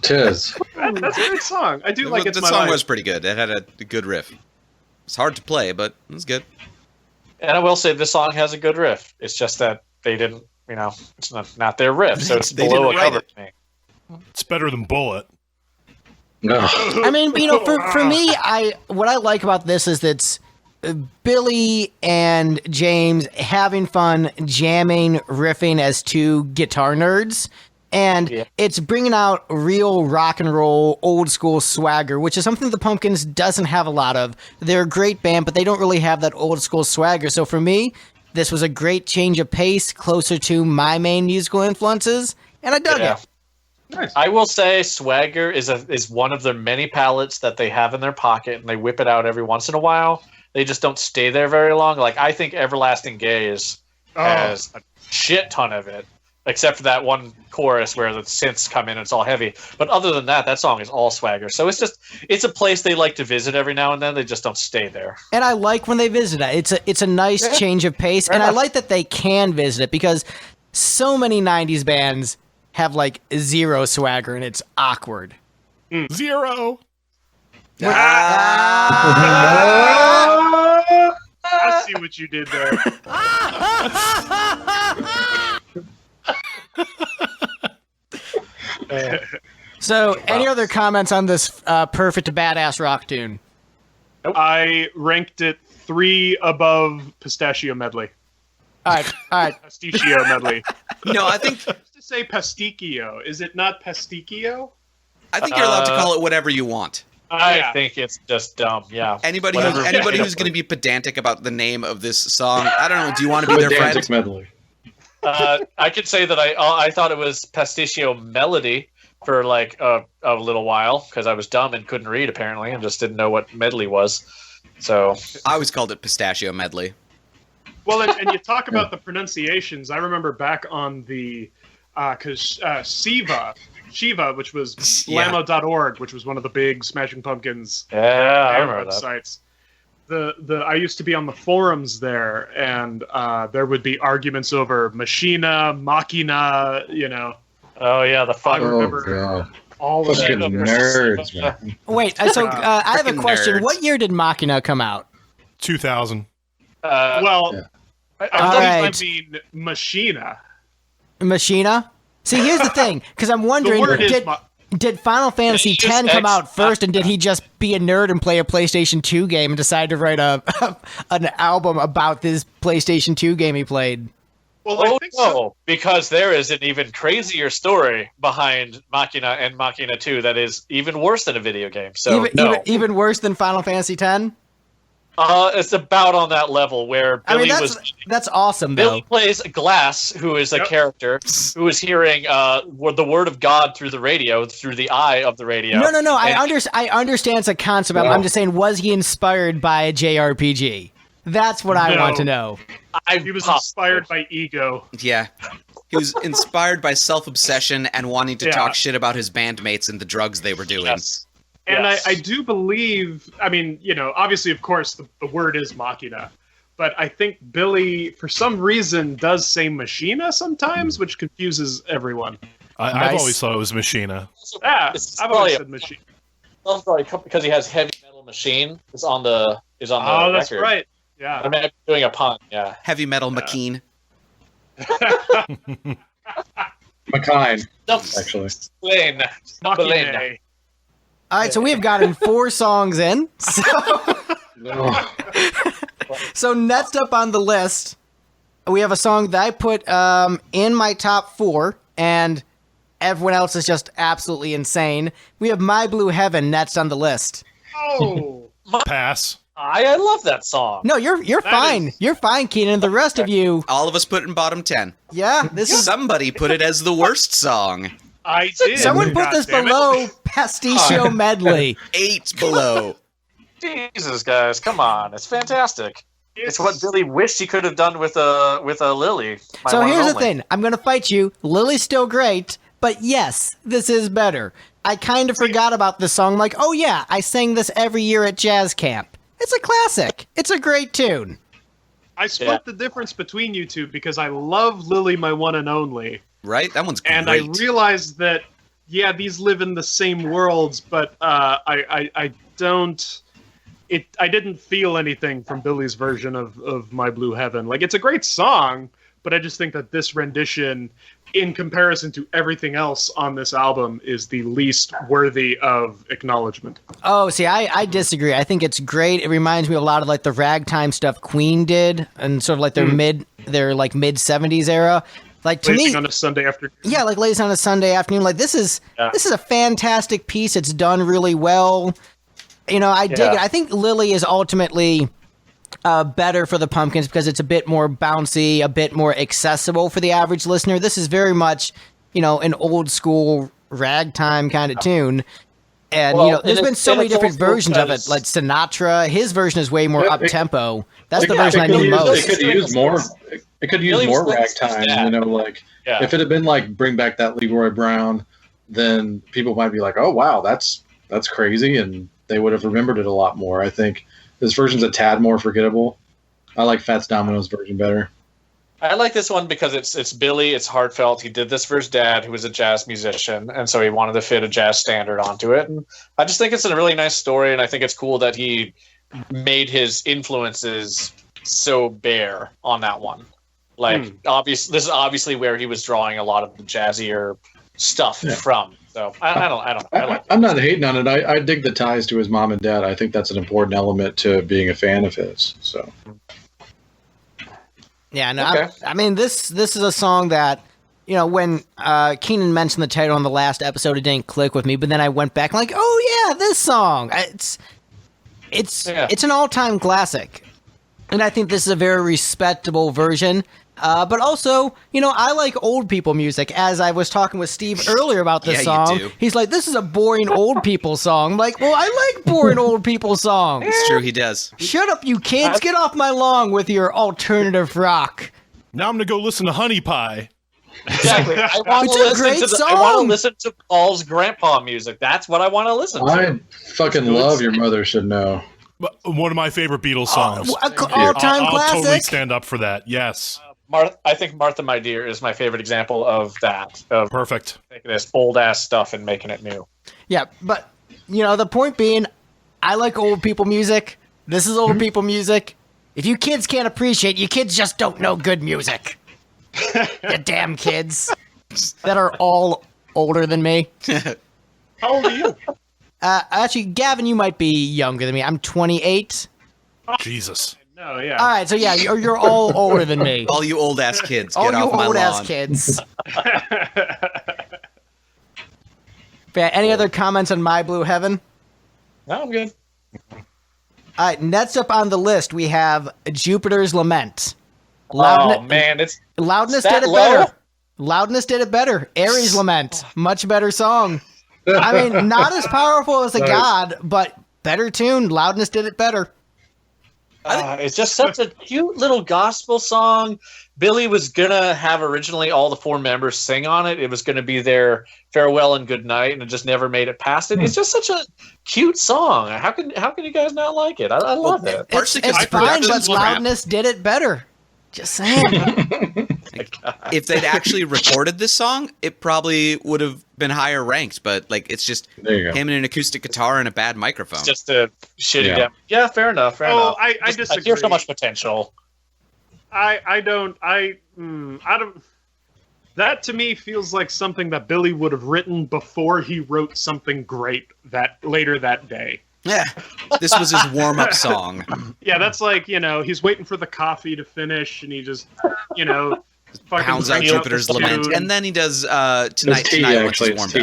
Tis. That's a good song. I do like the It's My song Life. was pretty good. It had a good riff. It's hard to play, but it was good. And I will say this song has a good riff. It's just that they didn't, it's not their riff, so it's They below a didn't write cover it. to me. It's better than Bullet. No. I mean, for me, what I like about this is that Billy and James having fun jamming, riffing as two guitar nerds. And Yeah. it's bringing out real rock and roll, old school swagger, which is something the Pumpkins doesn't have a lot of. They're a great band, but they don't really have that old school swagger. So for me, this was a great change of pace, closer to my main musical influences, and I dug Yeah. it. Nice. I will say Swagger is one of their many palettes that they have in their pocket, and they whip it out every once in a while. They just don't stay there very long. Like, I think Everlasting Gaze has a shit ton of it, except for that one chorus where the synths come in and it's all heavy. But other than that, that song is all Swagger. So it's a place they like to visit every now and then. They just don't stay there. And I like when they visit it. It's a nice change of pace, Fair and I enough. like that they can visit it because so many '90s bands have like zero swagger, and it's awkward. Zero. I see what you did there. So, any other comments on this perfect badass rock tune? I ranked it 3 above Pistachio Medley. All right. Pasticcio Medley. No, I think To say pasticcio, is it not pasticcio? you're allowed to call it whatever you want. I Yeah. think it's just dumb. Yeah. Anybody Whatever. who's going to be pedantic about the name of this song, I don't know. Do you want to be their Pedantic friend? medley. I could say that I thought it was Pasticcio Melody for like a little while because I was dumb and couldn't read apparently and just didn't know what medley was. So I always called it Pistachio Medley. Well, and you talk about the pronunciations. I remember back on the because Shiva, which was Yeah. Lamo.org, which was one of the big Smashing Pumpkins yeah, I fan remember that. websites. I used to be on the forums there, and there would be arguments over machina, machina. Oh yeah, the I fun. remember God. all of Fucking that. nerds, man. Wait. So I have a Frickin' question. nerds. What year did Machina come out? 2000. Well, Yeah. I Alright. mean machina. Machina. See, here's the thing, because I'm The wondering, word is did Did Final Fantasy Did he use X come X? out first, and did he just be a nerd and play a PlayStation 2 game and decide to write an album about this PlayStation 2 game he played? Well, I Oh think no, because there is an even crazier story behind Machina and Machina 2 that is even worse than a video game. So Even worse than Final Fantasy X? it's about on that level where I Billy mean, that's awesome, though. Billy plays Glass, who is a Yep. character who is hearing the word of God through the radio, through the eye of the radio. No. I And- understand it's a concept. I'm just saying, was he inspired by a JRPG? That's what I No. want to know. he was inspired by ego. Yeah. He was inspired by self-obsession and wanting to Yeah. talk shit about his bandmates and the drugs they were doing. Yes. And Yes. I do believe, I mean, obviously, of course, the word is machina, but I think Billy, for some reason, does say machina sometimes, which confuses everyone. I've Nice. always thought it was Machina. Yeah, It's I've always probably said machine. probably because he has heavy metal machine is on the Oh, that's record. right. I Yeah. mean, I'm doing a pun. Yeah. Heavy metal McKean. McKine, actually. Blaine. Machina. All right, so we've gotten 4 songs in. Oh, So next up on the list, we have a song that I put in my top 4, and everyone else is just absolutely insane. We have My Blue Heaven next on the list. Oh. Pass. I love that song. No, you're fine. You're fine, Keenan. The rest of you, All of us put it in bottom 10. yeah, this is. Somebody put it as the worst song. I did. Someone put this God damn it. below Pasticcio Medley. 8 below. Jesus, guys, come on! It's fantastic. It's what Billy wished he could have done with a Lily. my So one and here's the only. thing. I'm going to fight you. Lily's still great, but yes, this is better. I kind of forgot about this song. Like, oh yeah, I sang this every year at jazz camp. It's a classic. It's a great tune. I split Yeah. the difference between you two because I love Lily, my one and only. Right? That one's great. And I realized that, yeah, these live in the same worlds, but I don't. I didn't feel anything from Billy's version of My Blue Heaven. Like, it's a great song, but I just think that this rendition, in comparison to everything else on this album, is the least worthy of acknowledgement. Oh, see, I disagree. I think it's great. It reminds me a lot of like the ragtime stuff Queen did, and sort of like their mid 70s era. Like to Racing me, on a Sunday afternoon. yeah, like Ladies on a Sunday afternoon. Like this is a fantastic piece. It's done really well. I dig Yeah. it. I think Lily is ultimately better for the Pumpkins because it's a bit more bouncy, a bit more accessible for the average listener. This is very much, an old school ragtime kind of tune. And, Well, there's and been so it's many different old school versions of it. because- Like Sinatra, his version is way more Yeah, up tempo. That's the It version I could knew use- most. It could use more. It could use Billy was more like- ragtime. yeah. Like Yeah. if it had been like Bring Back That Leroy Brown, then people might be like, "Oh wow, that's crazy," and they would have remembered it a lot more. I think this version's a tad more forgettable. I like Fats Domino's version better. I like this one because it's Billy, it's heartfelt. He did this for his dad, who was a jazz musician, and so he wanted to fit a jazz standard onto it. And I just think it's a really nice story, and I think it's cool that he made his influences so bare on that one. Like, this is obviously where he was drawing a lot of the jazzier stuff from. So I like it. I'm not hating on it. I dig the ties to his mom and dad. I think that's an important element to being a fan of his. So Yeah, no, Okay. I mean this is a song that when Keenan mentioned the title on the last episode, it didn't click with me. But then I went back and like, oh yeah, this song. It's an all-time classic, and I think this is a very respectable version. But also, I like old people music. As I was talking with Steve earlier about this Yeah, you song, do. he's like, "This is a boring old people song." I'm like, well, I like boring old people songs. It's true, he does. Shut up, you kids! Get off my lawn with your alternative rock. Now I'm gonna go listen to Honey Pie. Exactly. I want It's to a listen great to I song. want to listen to Paul's grandpa music. That's what I want to listen to. I fucking love Your Mother Should Know. But one of my favorite Beatles songs. All-time I'll classic. totally stand up for that. Yes, I think Martha, My Dear is my favorite example of that. Of perfect. taking this old ass stuff and making it new. Yeah, but the point being, I like old people music. This is old people music. If you kids can't appreciate, you kids just don't know good music. You damn kids that are all older than me. How old are you? Actually, Gavin, you might be younger than me. I'm 28. Jesus. No, yeah. All right, so yeah, you're all older than me. All you old ass kids, All get you off my old ass lawn. kids. Yeah, any other comments on My Blue Heaven? No, I'm good. All right, next up on the list, we have Jupiter's Lament. Oh man, it's Loudness that did it low? better. Loudness did it better. Ares Lament, much better song. I mean, not as powerful as a Nice. god, but better tune. Loudness did it better. it's just such a cute little gospel song. Billy was gonna have originally all the 4 members sing on it. It was gonna be their farewell and good night, and it just never made it past it. It's just such a cute song. How can you guys not like it? I love it. It's, Partially 'cause it's the fine, but production's crap. Loudness did it better. Just saying. If they'd actually recorded this song, it probably would have been higher ranked. But like, it's just There you go. him and an acoustic guitar and a bad microphone. It's just a shitty Yeah. demo. Yeah, fair enough. Fair enough. I Just- disagree. There's so much potential. I don't. That to me feels like something that Billy would have written before he wrote something great later that day. Yeah, this was his warm-up song. Yeah, that's like, he's waiting for the coffee to finish, and he just, fucking Pounds out cranks up Jupiter's the Lament, tune. and then he does It's Tonight tea, Tonight once actually. he's It's warmed up.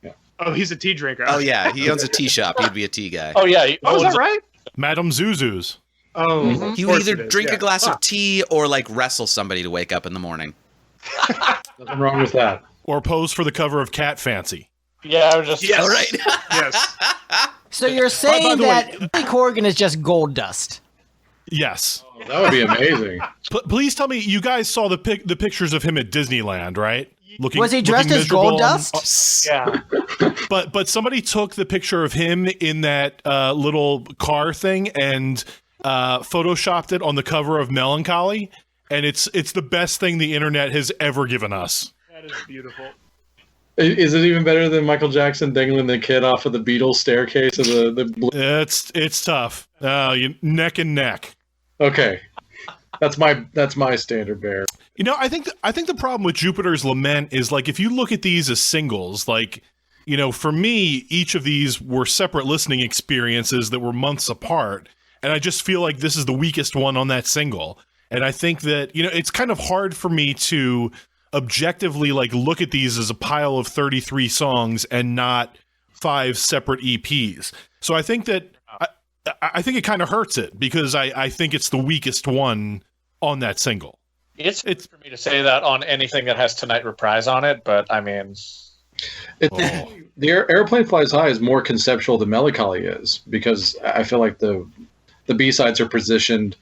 tea. Oh, he's a tea drinker. Oh yeah, he owns a tea shop. He'd be a tea guy. Oh yeah. Oh, is that right? Madame Zuzu's. Oh, Mm-hmm. He of would course either it is, drink yeah. a glass Huh. of tea or like wrestle somebody to wake up in the morning. Nothing wrong with that. Or pose for the cover of Cat Fancy. Yeah, I was just. Yes. All right. Yes. So you're saying the that way- Billy Corgan is just gold dust? Yes. That would be amazing. Please tell me, you guys saw the pictures of him at Disneyland, right? Looking, Was he dressed looking as gold miserable on- dust? Yeah. But somebody took the picture of him in that little car thing and photoshopped it on the cover of Melancholy, and it's the best thing the internet has ever given us. That is beautiful. Is it even better than Michael Jackson dangling the kid off of the Beatles staircase of the blue? It's tough. Neck and neck. Okay. That's my standard bearer. You know, I think the problem with Jupiter's Lament is, like, if you look at these as singles, like, you know, for me, each of these were separate listening experiences that were months apart, and I just feel like this is the weakest one on that single. And I think that, you know, it's kind of hard for me to objectively, like, look at these as a pile of 33 songs and not 5 separate EPs. So I think that I think it kind of hurts it, because I think it's the weakest one on that single. It's for me to say that on anything that has Tonight Reprise on it, but I mean, The Aeroplane Flies High is more conceptual than Melancholy is, because I feel like the B-sides are positioned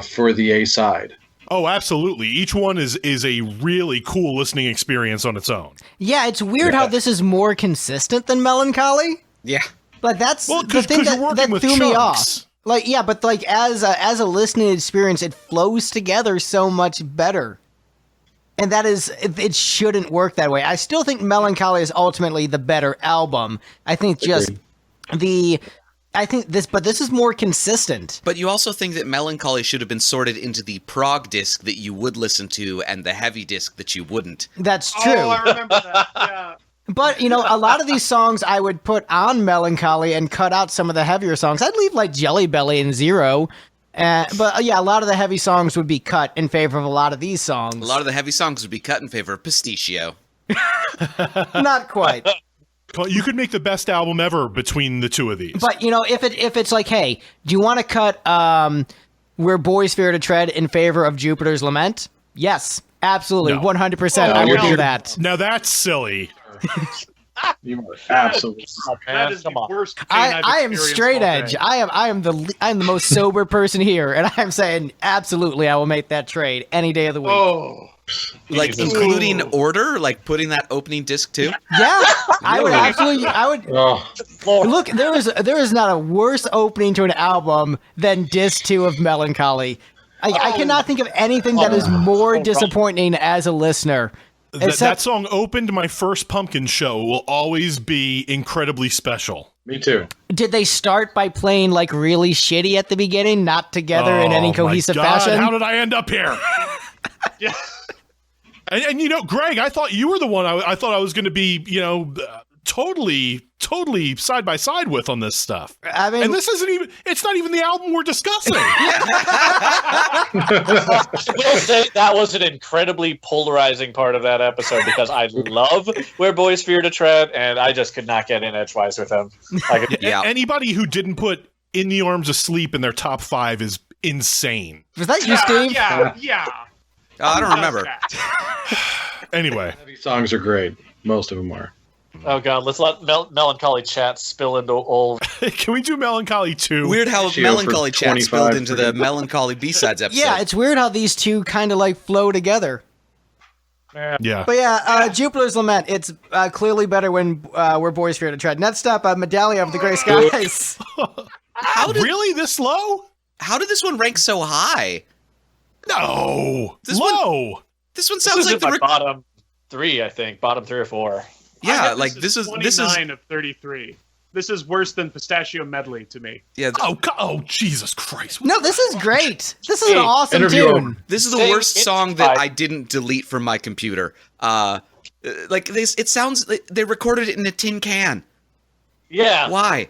for the A side. Oh, absolutely. Each one is a really cool listening experience on its own. Yeah, it's weird how this is more consistent than Melancholy. Yeah. Like that's Well, the because thing you're working that with threw me off. chunks. Like, yeah, but like as a listening experience, it flows together so much better. And that is, it shouldn't work that way. I still think Melancholy is ultimately the better album. I think just but this is more consistent. But you also think that Melancholy should have been sorted into the prog disc that you would listen to and the heavy disc that you wouldn't. That's true. Oh, I remember that. Yeah. But, you know, a lot of these songs I would put on Melancholy and cut out some of the heavier songs. I'd leave, like, Jelly Belly and Zero. But, yeah, a lot of the heavy songs would be cut in favor of a lot of these songs. A lot of the heavy songs would be cut in favor of Pasticcio. Not quite. But you could make the best album ever between the two of these. But, you know, if it's like, hey, do you want to cut Where Boys Fear to Tread in favor of Jupiter's Lament? Yes, absolutely, No. 100%. Oh, I would you're- do that. Now that's silly. You are absolutely. That is the Come on. worst pain I I've am experienced straight all edge. day. I'm the most sober person here, and I'm saying absolutely I will make that trade any day of the week. Oh. Like, Jesus. including Order? Like, putting that opening disc too? Yeah, I would absolutely. I would Oh, look. There is not a worse opening to an album than Disc 2 of Melancholy. I cannot think of anything that is more disappointing as a listener. That song opened my first Pumpkin show. Will always be incredibly special. me too. Did they start by playing like really shitty at the beginning, not together in any Oh, cohesive my God, fashion? How did I end up here? Yeah. And you know, Greg, I thought you were the one. I thought I was going to be, you know, totally side by side with on this stuff. I mean, And this isn't even, it's not even the album we're discussing. I will say that was an incredibly polarizing part of that episode because I love Where Boys Fear to Tread, and I just could not get in edgewise with him. Yeah. Anybody who didn't put In the Arms of Sleep in their top 5 is insane. was that you, Steve? Yeah. Oh, I don't remember. Anyway. These songs are great. Most of them are. Oh god, let's let melancholy chat spill into old. Can we do Melancholy 2? Weird how Ratio Melancholy for Chat 25 spilled into the for- Melancholy B-Sides episode. Yeah, it's weird how these two kind of like flow together. Yeah. But yeah, Jupiter's Lament. It's clearly better when We're Boys Fear to Tread. Next up, Medallia of the Grey Skies. Really? This low? How did this one rank so high? No. This low. This one This sounds is like my the bottom 3, I think. Bottom 3 or 4. yeah, like this is 29 of 33. This is worse than Pistachio Medley to me. yeah. Oh, Jesus Christ. No, this is great. This is an Hey, awesome interview tune. over. This is the Staying worst song that inside. I didn't delete from my computer. Like this, it sounds like they recorded it in a tin can. Yeah, Why?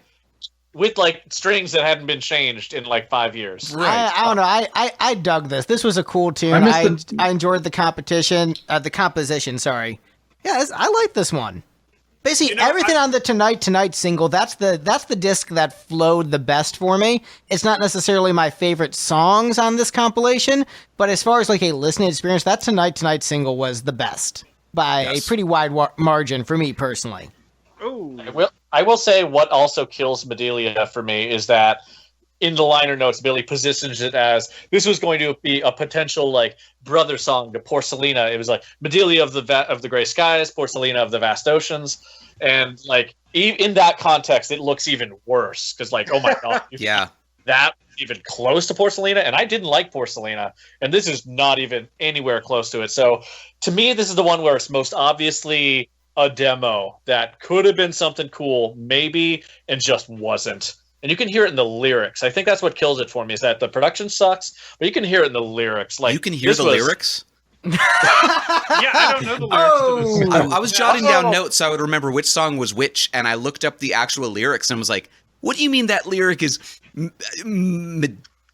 with like strings that hadn't been changed in like 5 years. Right. I don't know. I dug this. This was a cool tune. I missed I enjoyed the composition. Sorry. Yeah, I like this one. Basically, everything on the Tonight single. That's the disc that flowed the best for me. It's not necessarily my favorite songs on this compilation, but as far as like a listening experience, that Tonight single was the best by a pretty wide margin for me personally. Oh, I will say what also kills Medelia for me is that in the liner notes, Billy positions it as this was going to be a potential like brother song to Porcelina. It was like Medelia of the Grey Skies, Porcelina of the Vast Oceans, and like in that context, it looks even worse because like oh my god, Yeah. that even close to Porcelina, and I didn't like Porcelina, and this is not even anywhere close to it. So to me, this is the one where it's most obviously a demo that could have been something cool, maybe, and just wasn't. And you can hear it in the lyrics. I think that's what kills it for me, is that the production sucks, but you can hear it in the lyrics. Like You can hear this the was- lyrics? yeah, I don't know the lyrics to this. I was jotting down notes so I would remember which song was which, and I looked up the actual lyrics and was like, what do you mean that lyric is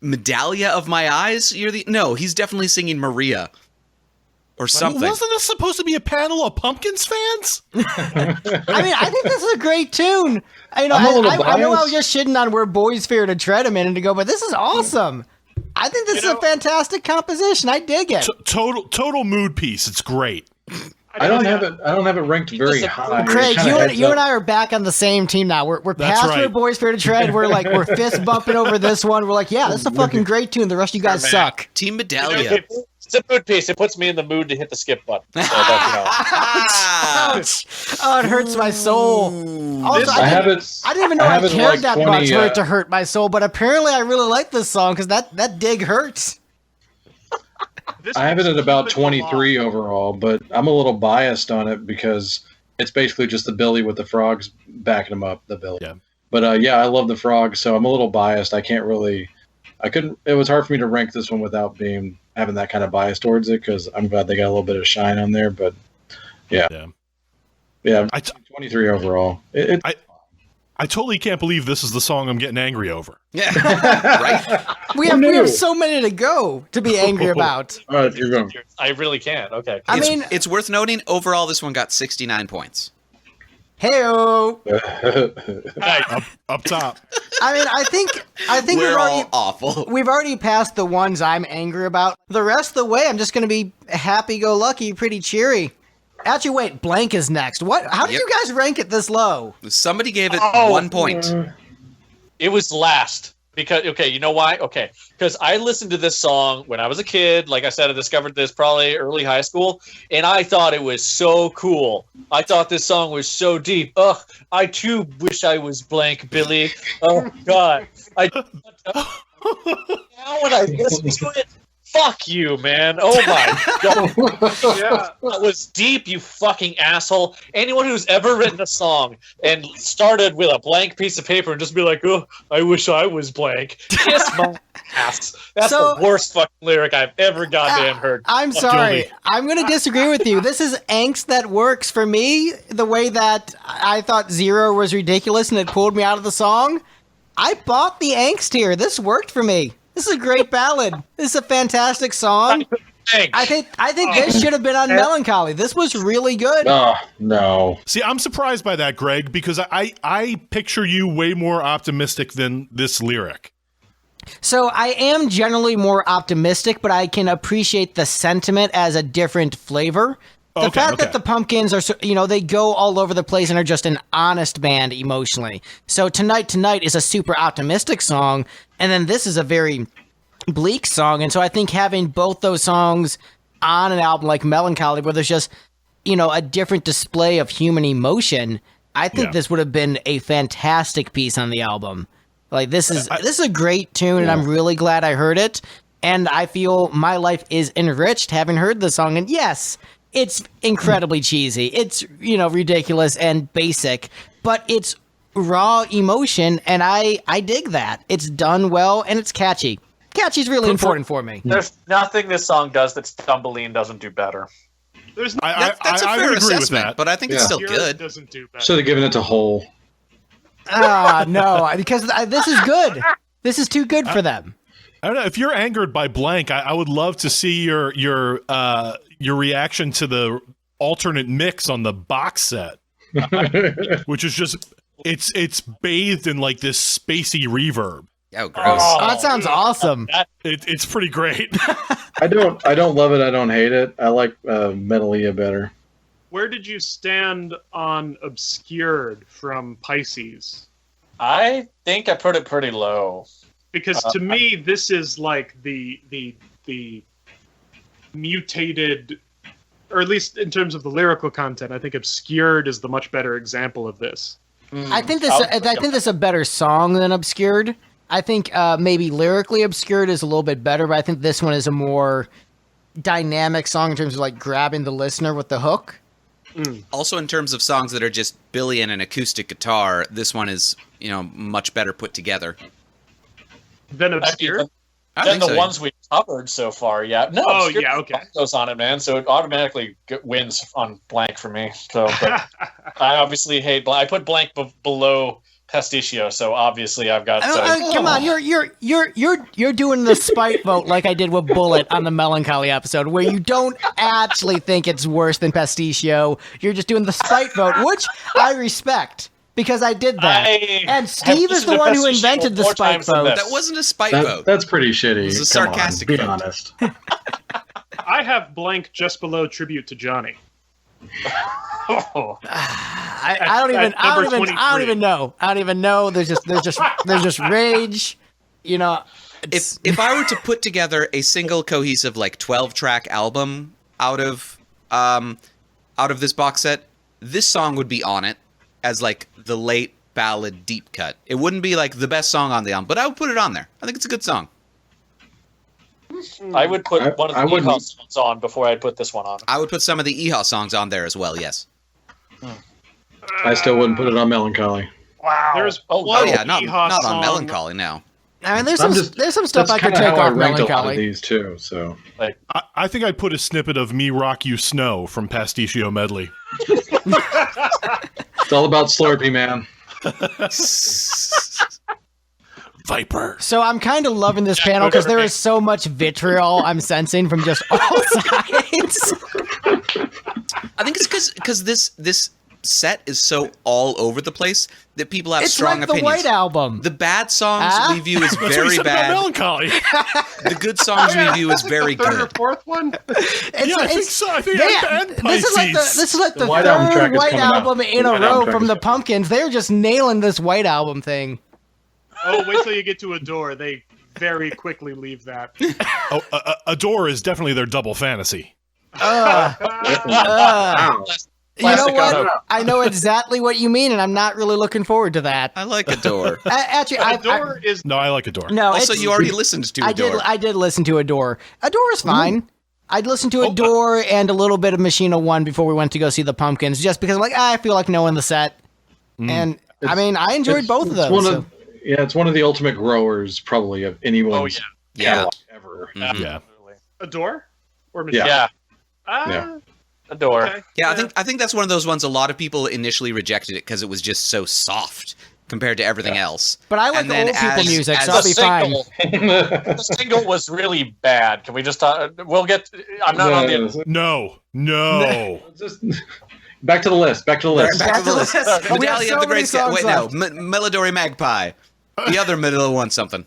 Medallia of My Eyes? No, he's definitely singing Maria. Or something. Wasn't this supposed to be a panel of Pumpkins fans? I mean, I think this is a great tune. I'm a little I know I was biased. just shitting on Where Boys Fear to Tread a minute ago, but this is awesome. I think this is a fantastic composition. I dig it. Total mood piece. It's great. I don't have it ranked very Just a- high. Craig, It kinda heads you and up. I are back on the same team now. We're That's past right. Where Boys Fear to Tread. We're fist bumping over this one. We're like, yeah, this is a fucking great tune. The rest of you guys man. suck. Team Medallia. It's a mood piece. It puts me in the mood to hit the skip button. So that, Ouch! Oh, it hurts my soul. Also, I have it. I didn't even know I I, have it cared like that 20, much for it to hurt my soul, but apparently I really like this song because that dig hurts. This I have it one's at about a little bit 23 overall, but I'm a little biased on it because it's basically just the Billy with the frogs backing him up, the Billy. Yeah. But yeah, I love the frogs, so I'm a little biased. I couldn't. It was hard for me to rank this one without having that kind of bias towards it because I'm glad they got a little bit of shine on there. But yeah, Yeah. 23 overall. I totally can't believe this is the song I'm getting angry over. Yeah. Right? We have so many to go to be angry about. All right, you're going. I really can't. Okay. I mean, It's worth noting, overall, this one got 69 points. hey-o. Up top. I mean, I think We're all awful. we've already passed the ones I'm angry about. The rest of the way, I'm just going to be happy-go-lucky, pretty cheery. Actually, wait, blank is next. What? How did Yep. you guys rank it this low? Somebody gave it Oh. 1 point. It was last because you know why? Okay, because I listened to this song when I was a kid. Like I said, I discovered this probably early high school, and I thought it was so cool. I thought this song was so deep. Ugh, I too wish I was blank, Billy. Oh God, now when I listen to it, Fuck you, man. Oh my god. Yeah. That was deep, you fucking asshole. Anyone who's ever written a song and started with a blank piece of paper and just be like, oh, I wish I was blank. Kiss my ass. That's So- the worst fucking lyric I've ever goddamn heard. I'm sorry. Guilty. I'm going to disagree with you. This is angst that works for me the way that I thought Zero was ridiculous and it pulled me out of the song. I bought the angst here. This worked for me. This is a great ballad. This is a fantastic song. Thanks. I think this should have been on Melancholy. This was really good. Oh, no. See, I'm surprised by that, Greg, because I picture you way more optimistic than this lyric. So I am generally more optimistic, but I can appreciate the sentiment as a different flavor. The fact that the Pumpkins are, they go all over the place and are just an honest band emotionally. So Tonight is a super optimistic song, and then this is a very bleak song. And so I think having both those songs on an album like Melancholy, where there's just, a different display of human emotion, I think this would have been a fantastic piece on the album. Like this is a great tune, and I'm really glad I heard it. And I feel my life is enriched having heard the song. And yes, it's incredibly cheesy. It's, ridiculous and basic, but it's raw emotion, and I dig that. It's done well, and it's catchy. Catchy's really important for me. There's nothing this song does that Stumbleine doesn't do better. There's That's a I fair would agree with assessment, that. but I think it's Yeah. still Yours good. doesn't do better. Should have given it to Hole. No, because this is good. This is too good for them. I don't know if you're angered by Blank. I would love to see your reaction to the alternate mix on the box set, which is just it's bathed in like this spacey reverb. Oh, gross. Oh, that sounds awesome. It's pretty great. I don't love it. I don't hate it. I like Metallia better. Where did you stand on Obscured from Pisces? I think I put it pretty low. Because to me, this is like the mutated, or at least in terms of the lyrical content, I think Obscured is the much better example of this. I think this is a better song than Obscured. I think maybe lyrically Obscured is a little bit better, but I think this one is a more dynamic song in terms of like grabbing the listener with the hook. Also, in terms of songs that are just Billy and an acoustic guitar, this one is, much better put together. Then Obscured? I Then think the so. ones we covered so far, yeah. No, Oh, Obscured yeah, okay. goes on it, man. So it automatically wins on Blank for me. So, but I obviously hate Blank. I put Blank below Pasticcio, so obviously I've got. Come on, you're doing the spite vote like I did with Bullet on the Melancholy episode, where you don't actually think it's worse than Pasticcio. You're just doing the spite vote, which I respect because I did that. And Steve is the one who invented the spite vote. That wasn't a spite vote. That's pretty shitty. It was a Come on, sarcastic be vote. honest. I have Blank just below Tribute to Johnny. Oh. I don't even know. There's just rage. If I were to put together a single cohesive 12-track album out of this box set, this song would be on it as the late ballad deep cut. It wouldn't be the best song on the album, but I would put it on there. I think it's a good song. I would put one of the wouldn't- Eha songs on before I'd put this one on. I would put some of the Eha songs on there as well, yes. I still wouldn't put it on Melancholy. Wow. There's oh, one Oh yeah, not Eha on song- Melancholy now. I mean, there's I'm some stuff That's I could kinda take how I off ranked a lot of Melancholy. these too. So I think I'd put a snippet of Me Rock You Snow from Pasticcio Medley. it's all about Slurpee, man. Viper. So I'm kind of loving this panel because there is so much vitriol I'm sensing from just all sides. I think it's because this set is so all over the place that people have It's strong like the opinions. White Album. The bad songs we view as That's what he very said about bad. Melancholy. The good songs we view as very Third or good. fourth one? Yeah, I think so. I think and This is like the White Album track third is White coming up. Album in a White Album row track from is the coming up. Pumpkins. They're just nailing this White Album thing. Oh, wait till you get to Adore. They very quickly leave that. Adore is definitely their double fantasy. Wow. plastic what? on a- I know exactly what you mean, and I'm not really looking forward to that. I like Adore. Actually, Adore is No, I like Adore. no. Also, it's- you already listened to Adore. I did listen to Adore. Adore is fine. I'd listen to Adore and a little bit of Machina 1 before we went to go see the Pumpkins, just because I'm like, I feel like knowing the set. And I mean, I enjoyed both of those. It's one of the ultimate growers, probably, of anyone's Yeah. catalog ever. Yeah. Absolutely. Adore or Yeah. Machine? Yeah. Yeah. Adore. Okay. Yeah, I think that's one of those ones. A lot of people initially rejected it because it was just so soft compared to everything else. But I like And then old people as- music, as so I'll The be fine. single, the single was really bad. Can we just talk? We'll get. I'm not on the. No. Just back to the list. Back to the list. Back to the list. We have Medallion so of the many Great Sky. songs Wait, no. left. Melodori Magpie. The other middle one something.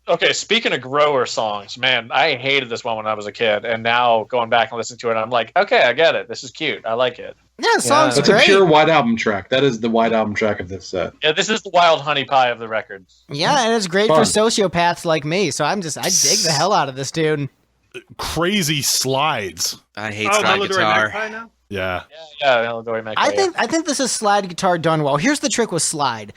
Okay, speaking of grower songs, man, I hated this one when I was a kid, and now going back and listening to it, I'm like, okay, I get it. This is cute. I like it. Yeah, the song's That's great. a pure white album track. That is the white album track of this set. Yeah, this is the wild honey pie of the records. Yeah, and it's great Fun. for sociopaths like me. So I dig the hell out of this dude. Crazy slides. I hate Oh, slide Melodori guitar. Magpie now? Yeah. Yeah, Melodori Magpie. I think this is slide guitar done well. Here's the trick with slide.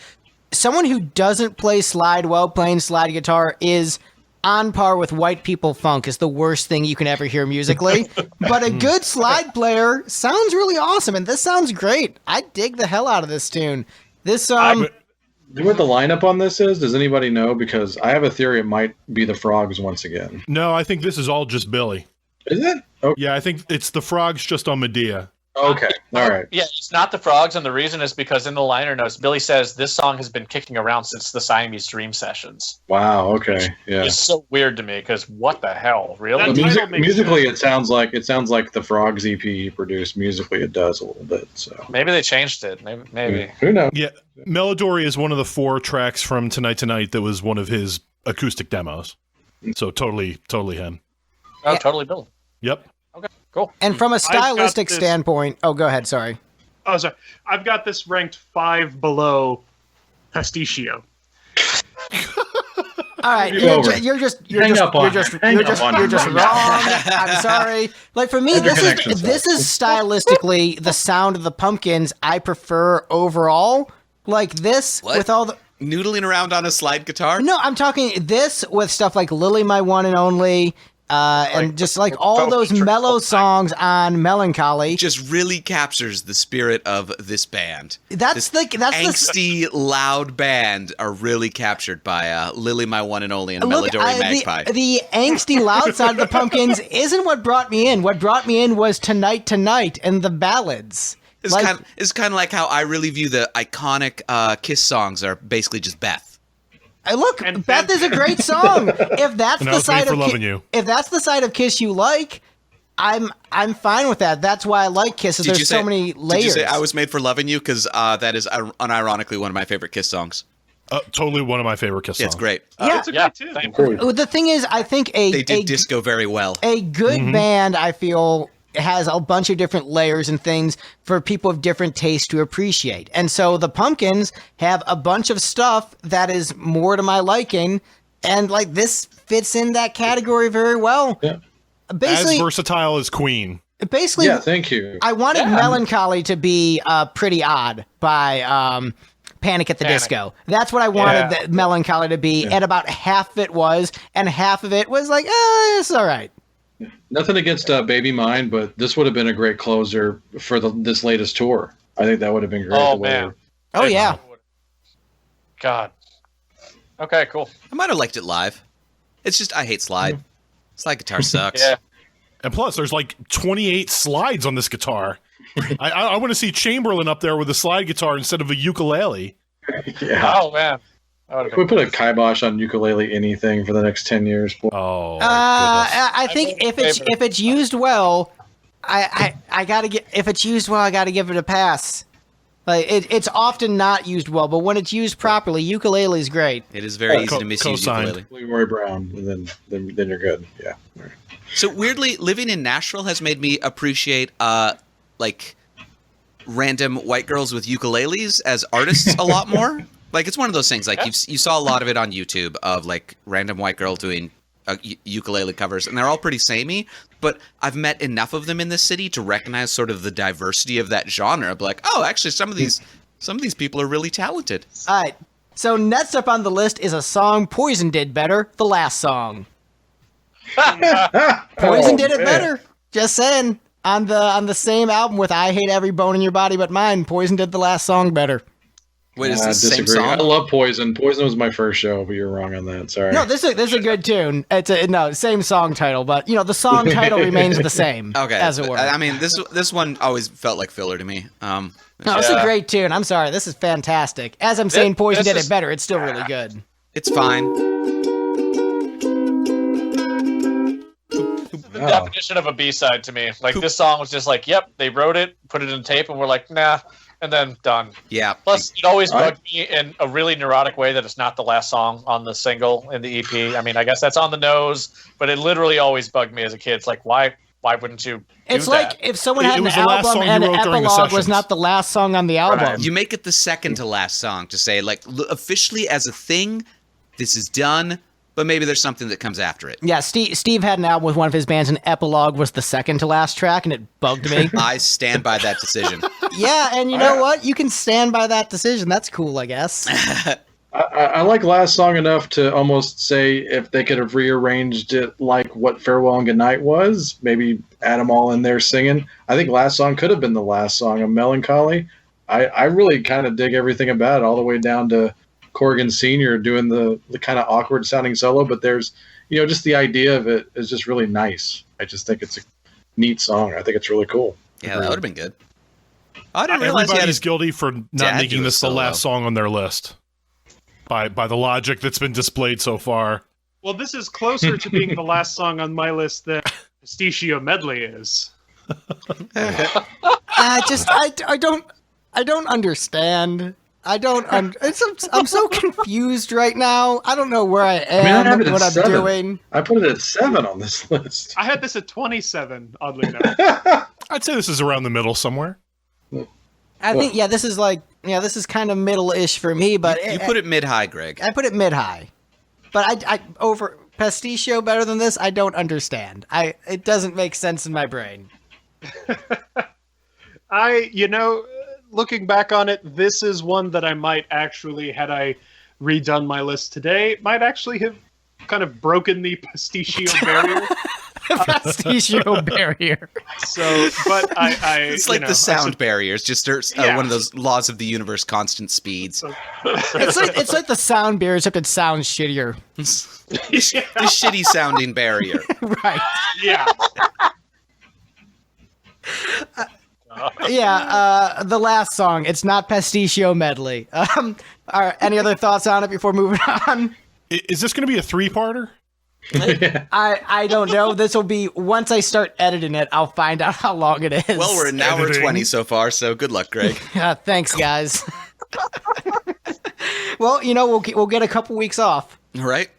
Someone who doesn't play slide well playing slide guitar is on par with white people funk is the worst thing you can ever hear musically. But a good slide player sounds really awesome, and this sounds great. I dig the hell out of this tune. This Do you know what the lineup on this is? Does anybody know? Because I have a theory it might be the Frogs once again. No, I think this is all just Billy. Is it? Oh, Yeah, I think it's the Frogs just on Medea. okay. All right. Yeah, it's not the Frogs, and the reason is because in the liner notes, Billy says this song has been kicking around since the Siamese Dream sessions. Wow. Okay. Yeah. It's so weird to me because what the hell, really? That But title makes musically, sense. it sounds like the Frogs EP he produced. Musically, it does a little bit. So Maybe they changed it. Maybe. who knows? Yeah, Melodori is one of the 4 tracks from Tonight Tonight that was one of his acoustic demos. So totally him. Oh, Yeah. totally Billy. Yep. Okay, cool. and from a stylistic this- standpoint, oh, go ahead. Sorry. Oh, sorry. I've got this ranked 5 below Pasticcio. All right, Move you're over. Hang up on him. Hang up on you're him just right wrong. now. I'm sorry. Like for me, Have your this connections is stylistically the sound of the Pumpkins I prefer overall. Like this What? with all the Noodling around on a slide guitar? no, I'm talking this with stuff like Lily, My One and Only, and just like all those mellow songs on Melancholy. Just really captures the spirit of this band. That's This the angsty, loud band are really captured by Lily, My One and Only, and Look, Melodori Magpie. the angsty loud side of the Pumpkins isn't what brought me in. What brought me in was Tonight Tonight and the ballads. It's kind of like how I really view the iconic Kiss songs are basically just Beth. Look, And Beth is a great song. If that's And I the was made side for of loving you. if that's the side of Kiss you like, I'm fine with that. That's why I like Kiss. Is Did you there's say, so many layers. Did you say I was made for loving you? Because that is unironically one of my favorite Kiss songs. Totally one of my favorite Kiss Yeah, songs. it's great. Yeah. It's a Yeah, great tune. same. Cool. The thing is, I think They did disco very well. a good band, I feel, has a bunch of different layers and things for people of different tastes to appreciate. And so the Pumpkins have a bunch of stuff that is more to my liking, and like this fits in that category very well. Yeah. Basically, As versatile as Queen. basically, Yeah. Thank you. I wanted Melancholy to be Pretty Odd by Panic at the Panic. Disco. That's what I wanted Yeah. the Melancholy to be, and about half of it was, and half of it was like, it's all right. Nothing against Baby Mine, but this would have been a great closer for this latest tour. I think that would have been great. Oh, the way- man. Oh, yeah. God. Okay, cool. I might have liked it live. It's just I hate slide. Slide guitar sucks. Yeah. And plus, there's like 28 slides on this guitar. I want to see Chamberlain up there with a slide guitar instead of a ukulele. Yeah. Oh, man. That would've Can we been- put a kibosh on ukulele anything for the next 10 years? Oh, goodness. I think I if it's favor- if it's used well, I gotta get if it's used well, I gotta give it a pass. Like it's often not used well, but when it's used properly, ukulele is great. It is very Yeah, easy to misuse co-signed. ukulele. Roy Brown, and then you're good. Yeah. All right. So weirdly, living in Nashville has made me appreciate like random white girls with ukuleles as artists a lot more. Like it's one of those things. Like you saw a lot of it on YouTube of like random white girl doing ukulele covers, and they're all pretty samey. But I've met enough of them in this city to recognize sort of the diversity of that genre. I'm like, oh, actually, some of these people are really talented. All right. So next up on the list is a song Poison did better. The last song. Poison did it better. Just saying. On the same album with I Hate Every Bone in Your Body But Mine, Poison did the last song better. Wait, is this the same disagree. song? I love Poison. Poison was my first show, but you're wrong on that. Sorry. No, this is a good tune. It's same song title, but the song title remains the same. Okay, as it were. I mean, this one always felt like filler to me. No, it's a great tune. I'm sorry, this is fantastic. As I'm saying, Poison did it better. It's still really good. It's fine. The definition of a B-side to me. Like, this song was just like, yep, they wrote it, put it in tape, and we're like, nah, and then done. Yeah. Plus, it always bugged me in a really neurotic way that it's not the last song on the single in the EP. I mean, I guess that's on the nose, but it literally always bugged me as a kid. It's like, why wouldn't you do It's like that? if someone had It an was the last album song and you an wrote during the epilogue was sessions. not the last song on the album. Right. You make it the second to last song to say, like, officially as a thing, this is done, but maybe there's something that comes after it. Yeah, Steve had an album with one of his bands, and epilogue was the second to last track, and it bugged me. I stand by that decision. Yeah, and you know what? You can stand by that decision. That's cool, I guess. I like Last Song enough to almost say if they could have rearranged it like what Farewell and Goodnight was, maybe add them all in there singing. I think Last Song could have been the last song of Melancholy. I really kind of dig everything about it, all the way down to Corrigan Sr. doing the kind of awkward sounding solo, but there's, just the idea of it is just really nice. I just think it's a neat song. I think it's really cool. Yeah, that would have been good. I didn't realize Everybody's guilty for not dad making do a this the solo. last song on their list. By the logic that's been displayed so far. Well, this is closer to being the last song on my list than Pasticcio Medley is. I don't understand. I'm so confused right now. I don't know where I I have am, it at what I'm 7. doing. I put it at 7 on this list. I had this at 27, oddly enough. I'd say this is around the middle somewhere. I think, this is kind of middle-ish for me, but You put it mid-high, Greg. I put it mid-high. But I over Pasticcio better than this, I don't understand. It doesn't make sense in my brain. Looking back on it, this is one that I might actually, had I redone my list today, might actually have kind of broken the Pasticcio barrier. Pasticcio barrier. So, but It's like the sound barriers, just one of those laws of the universe, constant speeds. It's like the sound barrier, except it sounds shittier. The shitty sounding barrier. Right. Yeah. The last song. It's not Pasticcio Medley. Any other thoughts on it before moving on? Is this going to be a 3-parter? I don't know. This will be, once I start editing it, I'll find out how long it is. Well, we're an hour Editing. 20 so far, so good luck, Greg. Thanks, guys. Well, we'll get a couple weeks off. All right.